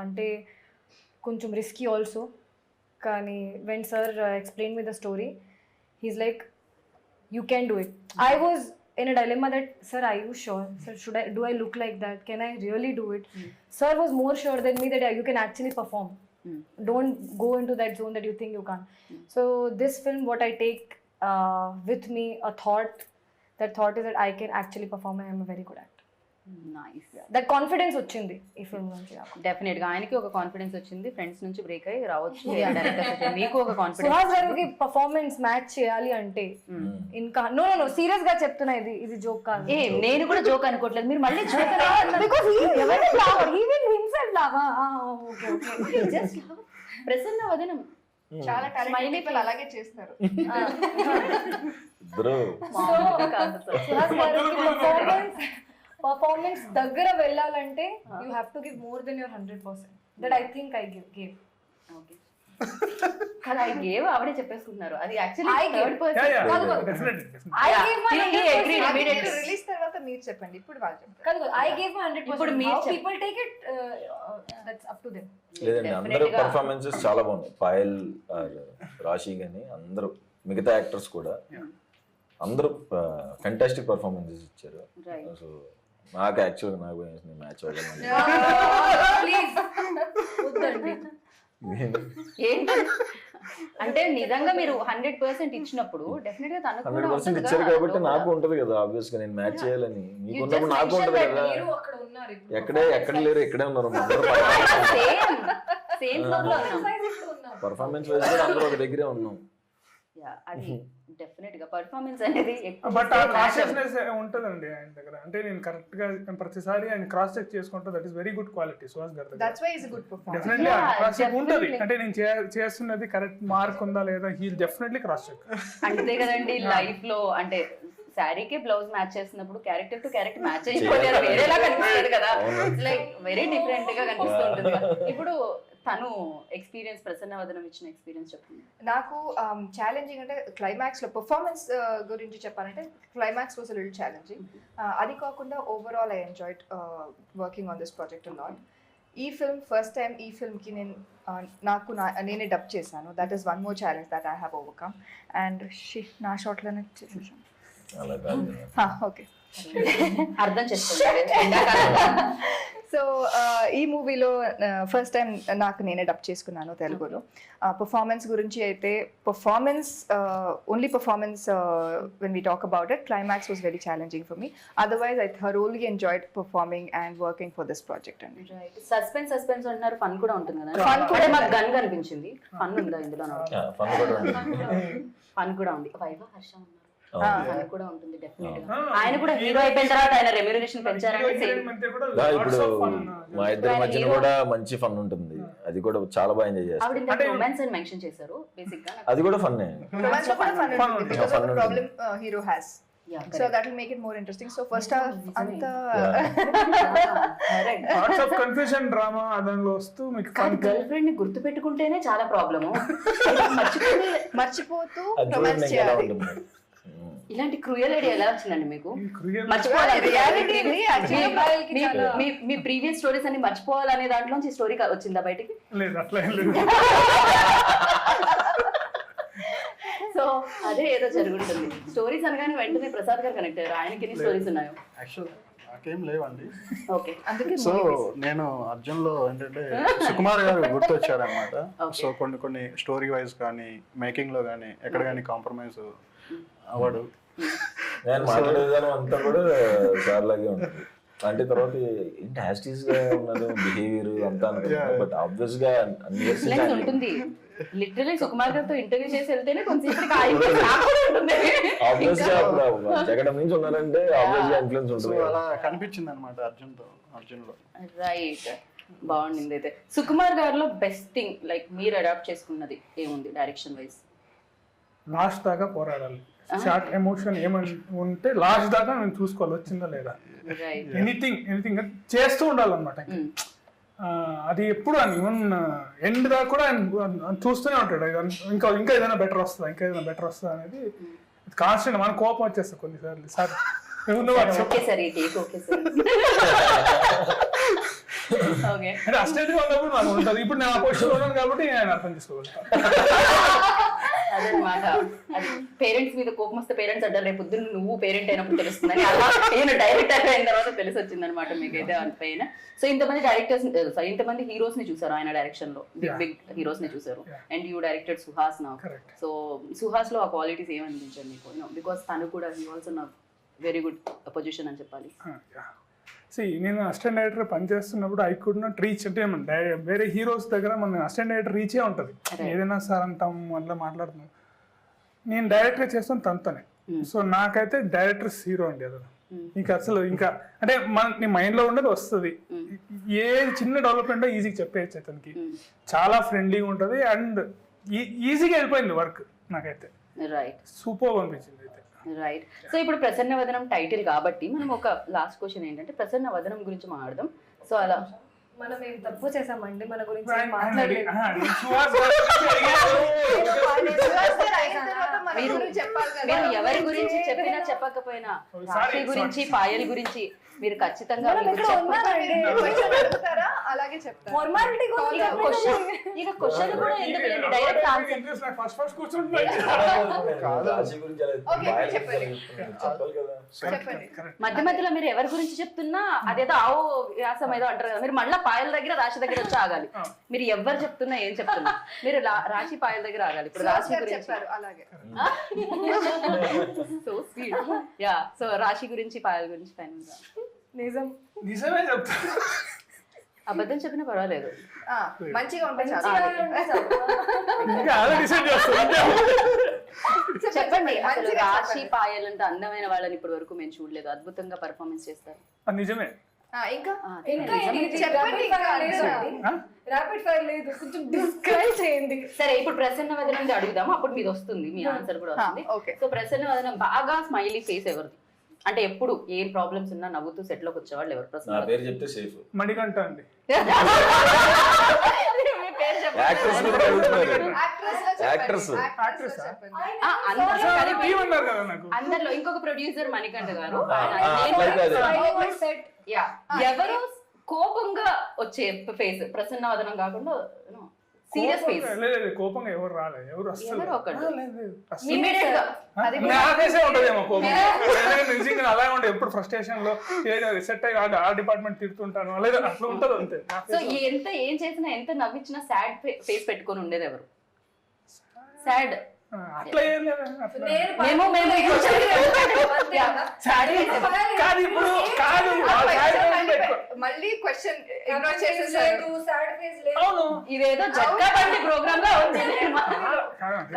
అంటే కొంచెం రిస్కీ ఆల్సో. కానీ when sir explain me the story he's like, you can do it. I was in a dilemma that, sir, are you sure? Sir, do I look like that? Can I really do it? Sir was more sure than me that yeah, you can actually perform. Don't go into that zone that you think you can't. So this film, what I take with me, that thought is that I can actually perform and I'm a very good actor. Nice. That confidence వచ్చింది ఈ film నుంచి. Definite గా ఆయనకి ఒక confidence వచ్చింది. Friends నుంచి break అయ్యి రావచ్చు, మీకు ఒక కాన్ఫిడెన్స్. సుహాస్ గారికి పర్ఫార్మెన్స్ మ్యాచ్ చేయాలి అంటే ఇంకా నో సీరియస్ గా చెప్తున్నా, ఇది జోక్ కాదు. నేను కూడా జోక్ అనుకోవట్లేదు, మీరు మళ్ళీ ప్రసన్నవదనం చాలా టాలెంటెడ్ పీపుల్ అలాగే చేస్తారు. పర్ఫార్మెన్స్ దగ్గర వెళ్ళాలంటే you have to give more than your 100%. That I think I gave. Okay. కానీ ఐ గేవ్ ఆవిడే చెప్పేసుకుంటున్నారు. అది actually I gave. Third person. I gave my 100%. Release తర్వాత మీరు చెప్పండి, ఇప్పుడు వాళ్ళు చెప్తారు. కాదు, I gave my 100%. ఇప్పుడు మీరు How people take it, that's up to them. లేదండి, అందరూ పర్ఫార్మెన్సెస్ చాలా బాగున్నాయి. పాయల్ రాశి కానీ అందరూ మిగతా యాక్టర్స్ కూడా అందరూ ఫెంటాస్టిక్ పర్ఫార్మెన్సెస్ ఇచ్చారు. సో నాకు యాక్చువల్గా నాకు మ్యాచ్ అవ్వగలను. Please. వద్దండి. ఏంటి అంటే నిజంగా మీరు 100% ఇచ్చినప్పుడు డెఫినెట్ గా తనకు కూడా 100% ఇచ్చారు కాబట్టి నాకు ఉంటది కదా ఆబ్వియస్ గా నేను మ్యాచ్ చేయాలని. మీకున్నప్పుడు నాకు ఉంటది కదా. మీరు అక్కడ ఉన్నారు ఇప్పుడు. ఎక్కడ లేరు, ఇక్కడే ఉన్నారు. సేమ్ ఫ్లోర్ లో ఉన్నాం. పర్ఫార్మెన్స్ వైజ్ కూడా అందరూ ఒక దగ్గరే ఉన్నాం. అది డెఫినెట్ గా పర్ఫార్మెన్స్ అనేది బట్ ఆ కాన్షియస్నెస్ ఉంటుందండి ఆయన దగ్గర. అంటే నేను కరెక్ట్ గా ప్రతిసారి ఆయన క్రాస్ చెక్ చేసుకుంటా. That is very good quality Suhas గారి దగ్గర. That's why is good performance. Definitely cross check ఉంటుంది. అంటే నేను చేస్తున్నది కరెక్ట్ మార్క్ ఉందా లేదా, హీ డెఫినెట్లీ క్రాస్ చెక్. అంతే కదండి లైఫ్ లో. అంటే శారీకి బ్లౌజ్ మ్యాచ్ చేస్తున్నప్పుడు క్యారెక్టర్ టు క్యారెక్టర్ మ్యాచ్ అయిపోతే వేరేలా కనిపిస్తుంది కదా, లైక్ వెరీ డిఫరెంట్ గా కనిపిస్తూ ఉంటుంది. ఇప్పుడు తను ఎక్స్పీరియన్స్, ప్రసన్నవదనం ఇచ్చిన ఎక్స్పీరియన్స్ చెప్పండి. నాకు ఛాలెంజింగ్ అంటే క్లైమాక్స్ లో పర్ఫార్మెన్స్ గురించి చెప్పాలంటే క్లైమాక్స్ వాజ్ లిటిల్ ఛాలెంజింగ్. అది కాకుండా overall I enjoyed working on this project a lot. ఈ ఫిల్మ్ ఫస్ట్ టైం ఈ ఫిల్మ్కి నేనే డబ్ చేశాను. That is one more challenge that I have overcome. And నా షాట్లోనే చేసేసాను. ఓకే, అర్థం చేసుకోండి. సో ఈ మూవీలో ఫస్ట్ టైం నేనే డబ్ చేసుకున్నాను తెలుగులో. పర్ఫార్మెన్స్ గురించి అయితే only performance when we talk about it, climax was very challenging for me. Otherwise I thoroughly enjoyed performing and working for this project అండి. సస్పెన్స్ అంటున్నారు, ఫన్ కూడా ఉంటుంది కదా. ఫన్ కూడా మాకు గన్ కనిపించింది. ఫన్ ఉందా ఇందులో? ఫన్ కూడా ఉంది. ఫన్ కూడా ఉంది. వైవా హర్ష ఉన్నారు. అది కూడా ఉంటుంది డెఫినెట్ గా. ఆయన కూడా హీరో అయిపోయిన తర్వాత ఆయన రెమ్యూనరేషన్ పెంచారంటే సేమ్. ఇప్పుడు మా ఇద్దరి మధ్యన కూడా మంచి ఫన్ ఉంటుంది, అది కూడా చాలా బాగా ఎంజాయ్ చేస్తాం. ఆవిడ ఇంత రొమాన్స్ అని మెన్షన్ చేశారు బేసిక్ గా. అది కూడా ఫన్నే. Romance లో కూడా fun ఉంటుంది because of the ఉంటుంది. problem hero has. Yeah, So that will make it more interesting. So first half anta lots of confusion drama దానిలో వస్తూ మీకు కానీ గర్ల్ ఫ్రెండ్ ని గుర్తు పెట్టుకుంటేనే చాలా ప్రాబ్లము. మర్చిపోతూ అది చూడండి రొమాన్స్ ఇంకా ఎలా చేయాలి. ఉంటుంది. ఇలాంటి క్రూయల్ ఐడియా ఎలా వచ్చిందండి మీకు? క్రియల్ Reality ఇది మీ ప్రీవియస్ స్టోరీస్ అన్ని మర్చిపోవాలనే దాంట్లోంచి స్టోరీ వచ్చిందా బయటికి? లేదు, అట్లా ఏం లేదు. సో అదే ఏదో జరుగుతుంది. స్టోరీస్ అనగానే వెంటనే ప్రసాద్ గారు కనెక్ట్ అయ్యారు. ఆయనకి ఎన్ని స్టోరీస్ ఉన్నాయో? యాక్చువల్ నాకేం లేవండి. ఓకే, అందుకే సో నేను అర్జున్లో ఏంటంటే సుకుమార్ గారు గుర్తొచ్చారనమాట. సో కొన్ని స్టోరీ వైజ్ కానీ మేకింగ్ లో కానీ ఎక్కడ కానీ కాంప్రమైజ్ అవ్వడు. నేను మాట్లాడే విధానం అంతా కూడా సార్ లాగే ఉంటుంది. అంటే తర్వాత ఏంటి యాస్టీస్ గా ఉన్నది బిహేవియర్ అంతా అనుకుంటున్నాను, బట్ ఆబ్వియస్ గా లెన్స్ ఉంటుంది. లిటరలీ సుకుమార్ గారితో ఇంటర్వ్యూ చేసి వెళ్తేనే కొంచెం ఆబ్వియస్ గా జగడం నుంచి ఉన్నారంటే ఆబ్వియస్ గా ఇన్ఫ్లుయెన్స్ సో ఉంటుంది. అలా కనిపించింది అనమాట అర్జున్లో. రైట్, బాగుండింది. అయితే సుకుమార్ గారిలో బెస్ట్ థింగ్ లైక్ మీరు అడాప్ట్ చేసుకున్నది ఏముంది డైరెక్షన్ వైజ్? లాస్ట్ దాకా పోరాడాలి. షార్ట్ ఎమోషన్ ఏమని ఉంటే లాస్ట్ దాకా నేను చూసుకోవాలి వచ్చిందా లేదా. రైట్. ఎనీథింగ్ చేస్తూ ఉండాలన్నమాట. అది ఎప్పుడు అని ఈవెన్ ఎండ్ దాకా కూడా ఆయన చూస్తూనే ఉంటాడు. ఇంకా ఏదైనా బెటర్ వస్తుందా అనేది కాన్స్టెంట్. మన కోపం వచ్చేస్తా కొన్నిసార్లు. సార్ ఓకే సార్, ఈ టేక్ ఓకే సార్. ఓకే, అంటే అస్టేజ్ ఉన్నప్పుడు నాకు ఉంటుంది. ఇప్పుడు నేను ఆ పొజిషన్ ఉన్నాను కాబట్టి నేను అర్థం చేసుకోగలుగుతాను. అదనమాట. అది పేరెంట్స్ మీద కోపం వస్తే పేరెంట్స్ అంటారు రేపు పొద్దున్న నువ్వు పేరెంట్ అయినప్పుడు తెలుస్తుందని. అలా నేను డైరెక్టర్ అయిన తర్వాత తెలిసి వచ్చింది అనమాట మీకైతే పైన. సో ఇంతమంది డైరెక్టర్స్, ఇంతమంది హీరోస్ ని చూసారు ఆయన డైరెక్షన్ లో, బిగ్ హీరోస్ ని చూసారు. అండ్ యూ డైరెక్టెడ్ సుహాస్ నా. సో సుహాస్ లో ఆ క్వాలిటీస్ ఏమనిపించారు మీకు? బికాస్ తను కూడా హీ ఆల్సో నా వెరీ గుడ్ పొజిషన్ అని చెప్పాలి. నేను అసిస్టెంట్ డైరెక్టర్ పనిచేస్తున్నప్పుడు ఐ కుడ్ నాట్ రీచ్. అంటే వేరే హీరోస్ దగ్గర మన అసిస్టెంట్ డైరెక్టర్ రీచే ఉంటుంది. ఏదైనా సార్ అంటాం అట్లా మాట్లాడుతున్నాం. నేను డైరెక్టర్ చేస్తాను తనతోనే. సో నాకైతే డైరెక్టర్స్ హీరో అండి. అది ఇంకా అసలు ఇంకా అంటే నీ మైండ్ లో ఉండదు వస్తుంది. ఏ చిన్న డెవలప్మెంట్ ఈజీగా చెప్పేయచ్చు అతనికి. చాలా ఫ్రెండ్లీగా ఉంటుంది అండ్ ఈజీగా వెళ్ళిపోయింది వర్క్. నాకైతే రైట్, సూపర్ అనిపించింది. రైట్. సో ఇప్పుడు ప్రసన్న వదనం టైటిల్ కాబట్టి మనం ఒక లాస్ట్ క్వశ్చన్ ఏంటంటే ప్రసన్న వదనం గురించి మాట్లాడదాం. సో అలా మనం ఏం తప్పు చేసామండి మన గురించి ఏం మాట్లాడలేదు. మీరు ఎవరి గురించి చెప్పినా చెప్పకపోయినా రాశి గురించి పాయల్ గురించి మీరు ఖచ్చితంగా అలాగే చెప్తారు. ఫార్మాలిటీ ఇక క్వశ్చన్ కూడా ఎందుకు డైరెక్ట్ ఆన్సర్. మధ్య మధ్యలో మీరు ఎవరి గురించి చెప్తున్నా అదేదో ఆవో వ్యాసం ఏదో అంటారు కదా, మీరు మళ్ళీ పాయల దగ్గర రాశి దగ్గర వచ్చి ఆగాలి. మీరు ఎవరు చెప్తున్నా ఏం చెప్తున్నా మీరు రాశి పాయల దగ్గర ఆగాలి. ఇప్పుడు రాశి గురించి అలాగే సో స్వీట్. యా, సో రాశి గురించి పాయల గురించి ఫైనల్ గా నిజమే చెప్తా. అబద్ధం చెప్పినా పర్వాలేదు, మంచిగా ఉంటాయి. చెప్పండి. అసలు రాశి పాయల్ అంటే అందమైన వాళ్ళని ఇప్పటి వరకు మేము చూడలేదు. అద్భుతంగా పర్ఫార్మెన్స్ చేస్తారు. నిజమే. ఇంకా ర్యాపిడ్ ఫైర్ లేదు, కొంచెం డిస్క్రైబ్ చేయండి. సరే, ఇప్పుడు ప్రసన్న వదనం అడుగుదాము, అప్పుడు మీది వస్తుంది, మీ ఆన్సర్ కూడా వస్తుంది. సో ప్రసన్న వదనం బాగా స్మైలీ ఫేస్ ఎవరిది? అంటే ఎప్పుడు ఏం ప్రాబ్లమ్స్ ఉన్నా నవ్వుతూ సెట్ లోకి వచ్చేవాళ్ళు ఎవరు? ప్రసన్న పేరు చెప్తే సేఫ్. మణికంఠ అండి. అందరిలో ఇంకొక ప్రొడ్యూసర్ మణికంఠ గారు. ఎవరు కోపంగా వచ్చే ఫేస్ ప్రసన్న వదనం కాకుండా సీరియస్ ఫేస్? కోపంగా ఎవరు రాలేదు, ఎవరు నిజంగా అలాగే ఉండే. ఎప్పుడు ఫ్రస్ట్రేషన్ లో సెట్ అయ్యి ఆ డిపార్ట్మెంట్ తిడుతుంటాను లేదా అట్లా ఉంటుంది అంతే. సో ఎంత ఏం చేసినా ఎంత నవ్వించినా సాడ్ ఫేస్ పెట్టుకొని ఉండేది ఎవరు? సాడ్ అట్లా ఏం లేదు. మళ్ళీ క్వశ్చన్ ఇదేదో జట్కా బండి ప్రోగ్రామ్ లో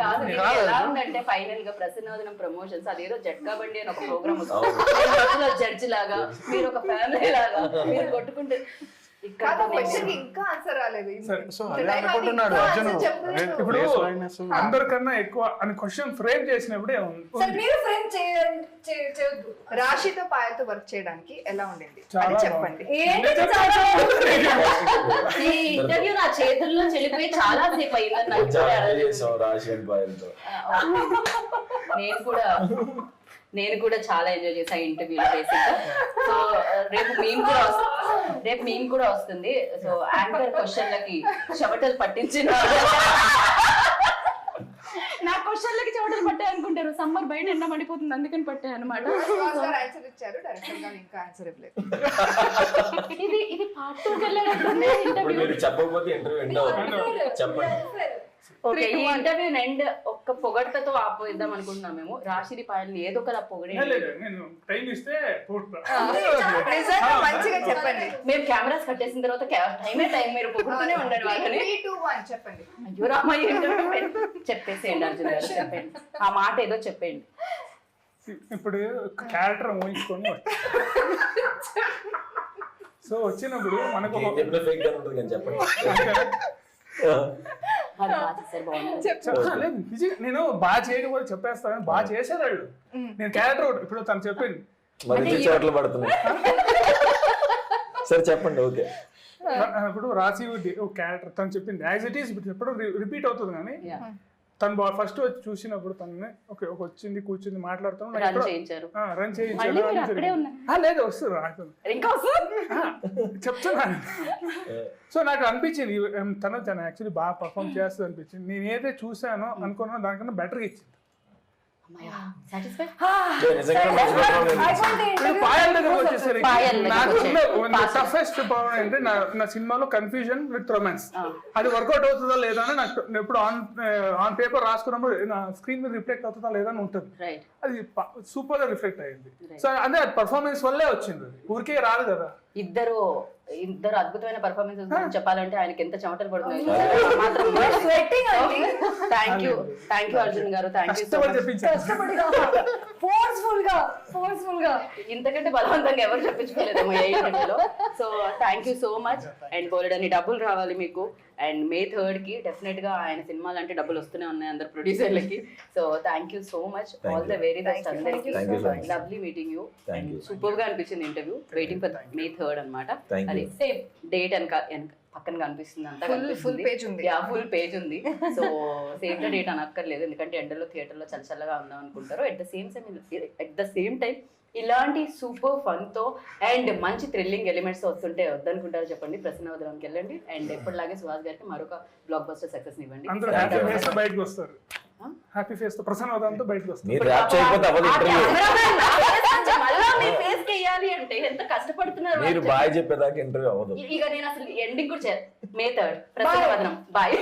కాదు నేను ఎలా ఉందంటే ఫైనల్ గా ప్రసన్నవదనం ప్రమోషన్స్ అదేదో జట్కా బండి అని ఒక ప్రోగ్రామ్ వస్తుంది జడ్జి లాగా మీరు ఒక ఫ్యామిలీ లాగా మీరు కొట్టుకుంటే కాదు క్వశ్చన్ ఇంకా ఆన్సర్ రాలేదు సో అదే అనుకుంటున్నాడు అర్జున్. ఇప్పుడు అందరికన్నా ఎక్కువ అని క్వశ్చన్ ఫ్రేమ్ చేసినప్పుడే సార్ మీరు ఫ్రేమ్ చేయొద్దు. రాశితో పాయలతో వర్క్ చేయడానికి ఎలా ఉండింది చాలా అని చెప్పండి. ఈ ఇంటర్వ్యూ నా చేతుల్లో చెల్లిపోయి చాలా సేపు అయిందని నాకు కూడా చేసాం రాశియన్ బాయలతో. నేను కూడా చాలా ఎంజాయ్ చేసా ఇంటర్వ్యూలో బేసిక్. సో రేపు మేము కూడా వస్తుంది. సో యాంకర్ క్వశ్చన్లకి చెమటలు పట్టించిన నా క్వశ్చన్లకి చెమటలు పట్టాయి అనుకుంటారు. సమ్మర్ బయట ఎండ పడిపోతుంది అందుకని పట్టాయి అనమాట. ఆన్సర్ ఇచ్చారు డైరెక్టర్ గారు, ఇంకా ఆన్సర్ ఇవ్వలేదు. ఇది పార్ట్ 2 వెళ్ళాలంటే ఇంటర్వ్యూ మీరు చెప్పకపోతే ఇంటర్వ్యూ ఎండ్ అవుతుంది. చెప్పండి. ఓకే, ఈ ఇంటర్వ్యూ ఎండ్ ఒక్క పొగడ్తతో ఆపోయిద్దాం అనుకుంటున్నాం మేము. రాశిని పాయల్ని ఏదో ఒకలా పొగడే నేను టైం ఇస్తే నిజంగా మంచిగా చెప్పండి. మేము కెమెరాస్ కట్టేసిన తర్వాత టైం మీరు పొగుడుతూనే ఉండండి వాళ్ళని. 3, 2, 1 చెప్పండి. అయ్యో రామయ్య చెప్పేసేయండి అర్జున్ గారు, చెప్పండి ఆ మాట ఏదో చెప్పండి. ఇప్పుడు క్యారెక్టర్ ఊహించుకొని సో వచ్చినప్పుడు మనకు ఒక ఫేక్ గా ఉంటుంది కానీ చెప్పండి. అది బాగా చేశారు, బాగున్నారు. లేదు నిజంగా నేను బాగా చేయకపోతే చెప్పేస్తాను, బాగా చేశారు వాళ్ళు. నేను క్యారెక్టర్ ఇప్పుడు తను చెప్పింది మరి చోట్ల పడుతుంది. సరే చెప్పండి. ఓకే, ఇప్పుడు రాసి క్యారెక్టర్ తను చెప్పింది యాజ్ ఇట్ ఈస్ ఎప్పుడు రిపీట్ అవుతుంది కానీ తను ఫస్ట్ వచ్చి చూసినప్పుడు తనని ఒక వచ్చింది కూర్చుంది మాట్లాడుతాం రన్ చేయించారు. రన్ మళ్ళీ మీరు అక్కడే ఉన్నారు. లేదు వస్తుంది రాకుండా ఇంకా వస్తుంది. చెప్తున్నాను. సో నాకు అనిపించింది తను యాక్చువల్లీ బాగా పర్ఫామ్ చేస్తుంది అనిపించింది. నేను ఏదైతే చూసానో అనుకున్నానో దానికన్నా బెటర్గా ఇచ్చింది. పాయల్ దగ్గర వచ్చేసరికి టఫెస్ట్ పవర్ అంటే నా సినిమాలో కన్ఫ్యూజన్ విత్ రొమాన్స్. అది వర్కౌట్ అవుతుందా లేదా అని నాకు ఎప్పుడు ఆన్ పేపర్ రాసుకున్నప్పుడు నా స్క్రీన్ మీద రిఫ్లెక్ట్ అవుతుందా లేదా అని ఉంటుంది. అది సూపర్ గా రిఫ్లెక్ట్ అయ్యింది. సో అదే పర్ఫార్మెన్స్ వల్లే వచ్చింది, అది ఊరికే రాదు కదా. ఇద్దరు అద్భుతమైన పర్ఫార్మెన్సెస్ చెప్పాలంటే ఆయనకి ఎంత చెమటలు పడుతుంది. థ్యాంక్ యూ అర్జున్ గారు, thank you so much. Forceful గా ఇంతకంటే బలవంతంగా ఎవరు చెప్పించుకోలేదేమో ఏ ఇంటర్వ్యూలో. So thank you so much. And బోలెడన్ని డబ్బులు రావాలి మీకు. అండ్ May 3rd కి డెఫినెట్ గా ఆయన సినిమాలు అంటే డబ్బులు వస్తూనే ఉన్నాయి అందరు ప్రొడ్యూసర్లకి. So thank you so much, all the very best అందరికి. Lovely meeting you. And super గా అనిపించింది interview. Waiting for May 3rd అనమాట. అది సేమ్ డేట్ పక్కన కనిపిస్తుంది, అంతా ఫుల్ పేజ్ ఉంది. ఫుల్ పేజ్ ఉంది. సో సేమ్ ద డేట్ అనక్కర్లేదు, ఎందుకంటే ఎండలో థియేటర్లో చల్లగా ఉందాం అనుకుంటారు. ఎట్ ద సేమ్ టైం ఇలాంటి సూపర్ ఫన్ తో అండ్ మంచి థ్రిల్లింగ్ ఎలిమెంట్స్ వస్తుంటే వద్దనుకుంటారు చెప్పండి. ప్రసన్నవదనంకి వెళ్ళండి. అండ్ ఎప్పటిలాగే సుహాస్ గారికి మరొక బ్లాక్ బస్టర్ సక్సెస్ ఇవ్వండి. అందరూ హ్యాపీ ఫేస్ తో బయటకు వస్తారు. హ్యాపీ ఫేస్ తో ప్రసన్నవదనంతో బయటకు వస్తారు. మీరు ర్యాప్ చేయకపోతే అవ్వదు ఇంటర్వ్యూ. మళ్ళా మీ ఫేస్ కి వేయాలి అంటే ఎంత కష్టపడుతున్నారు. మీరు బాయ్ చెప్పేదాకా ఇంటర్వ్యూ అవ్వదు. ఇక నేను అసలు ఎండింగ్ కూడా May 3rd ప్రసన్నవదనం బాయ్.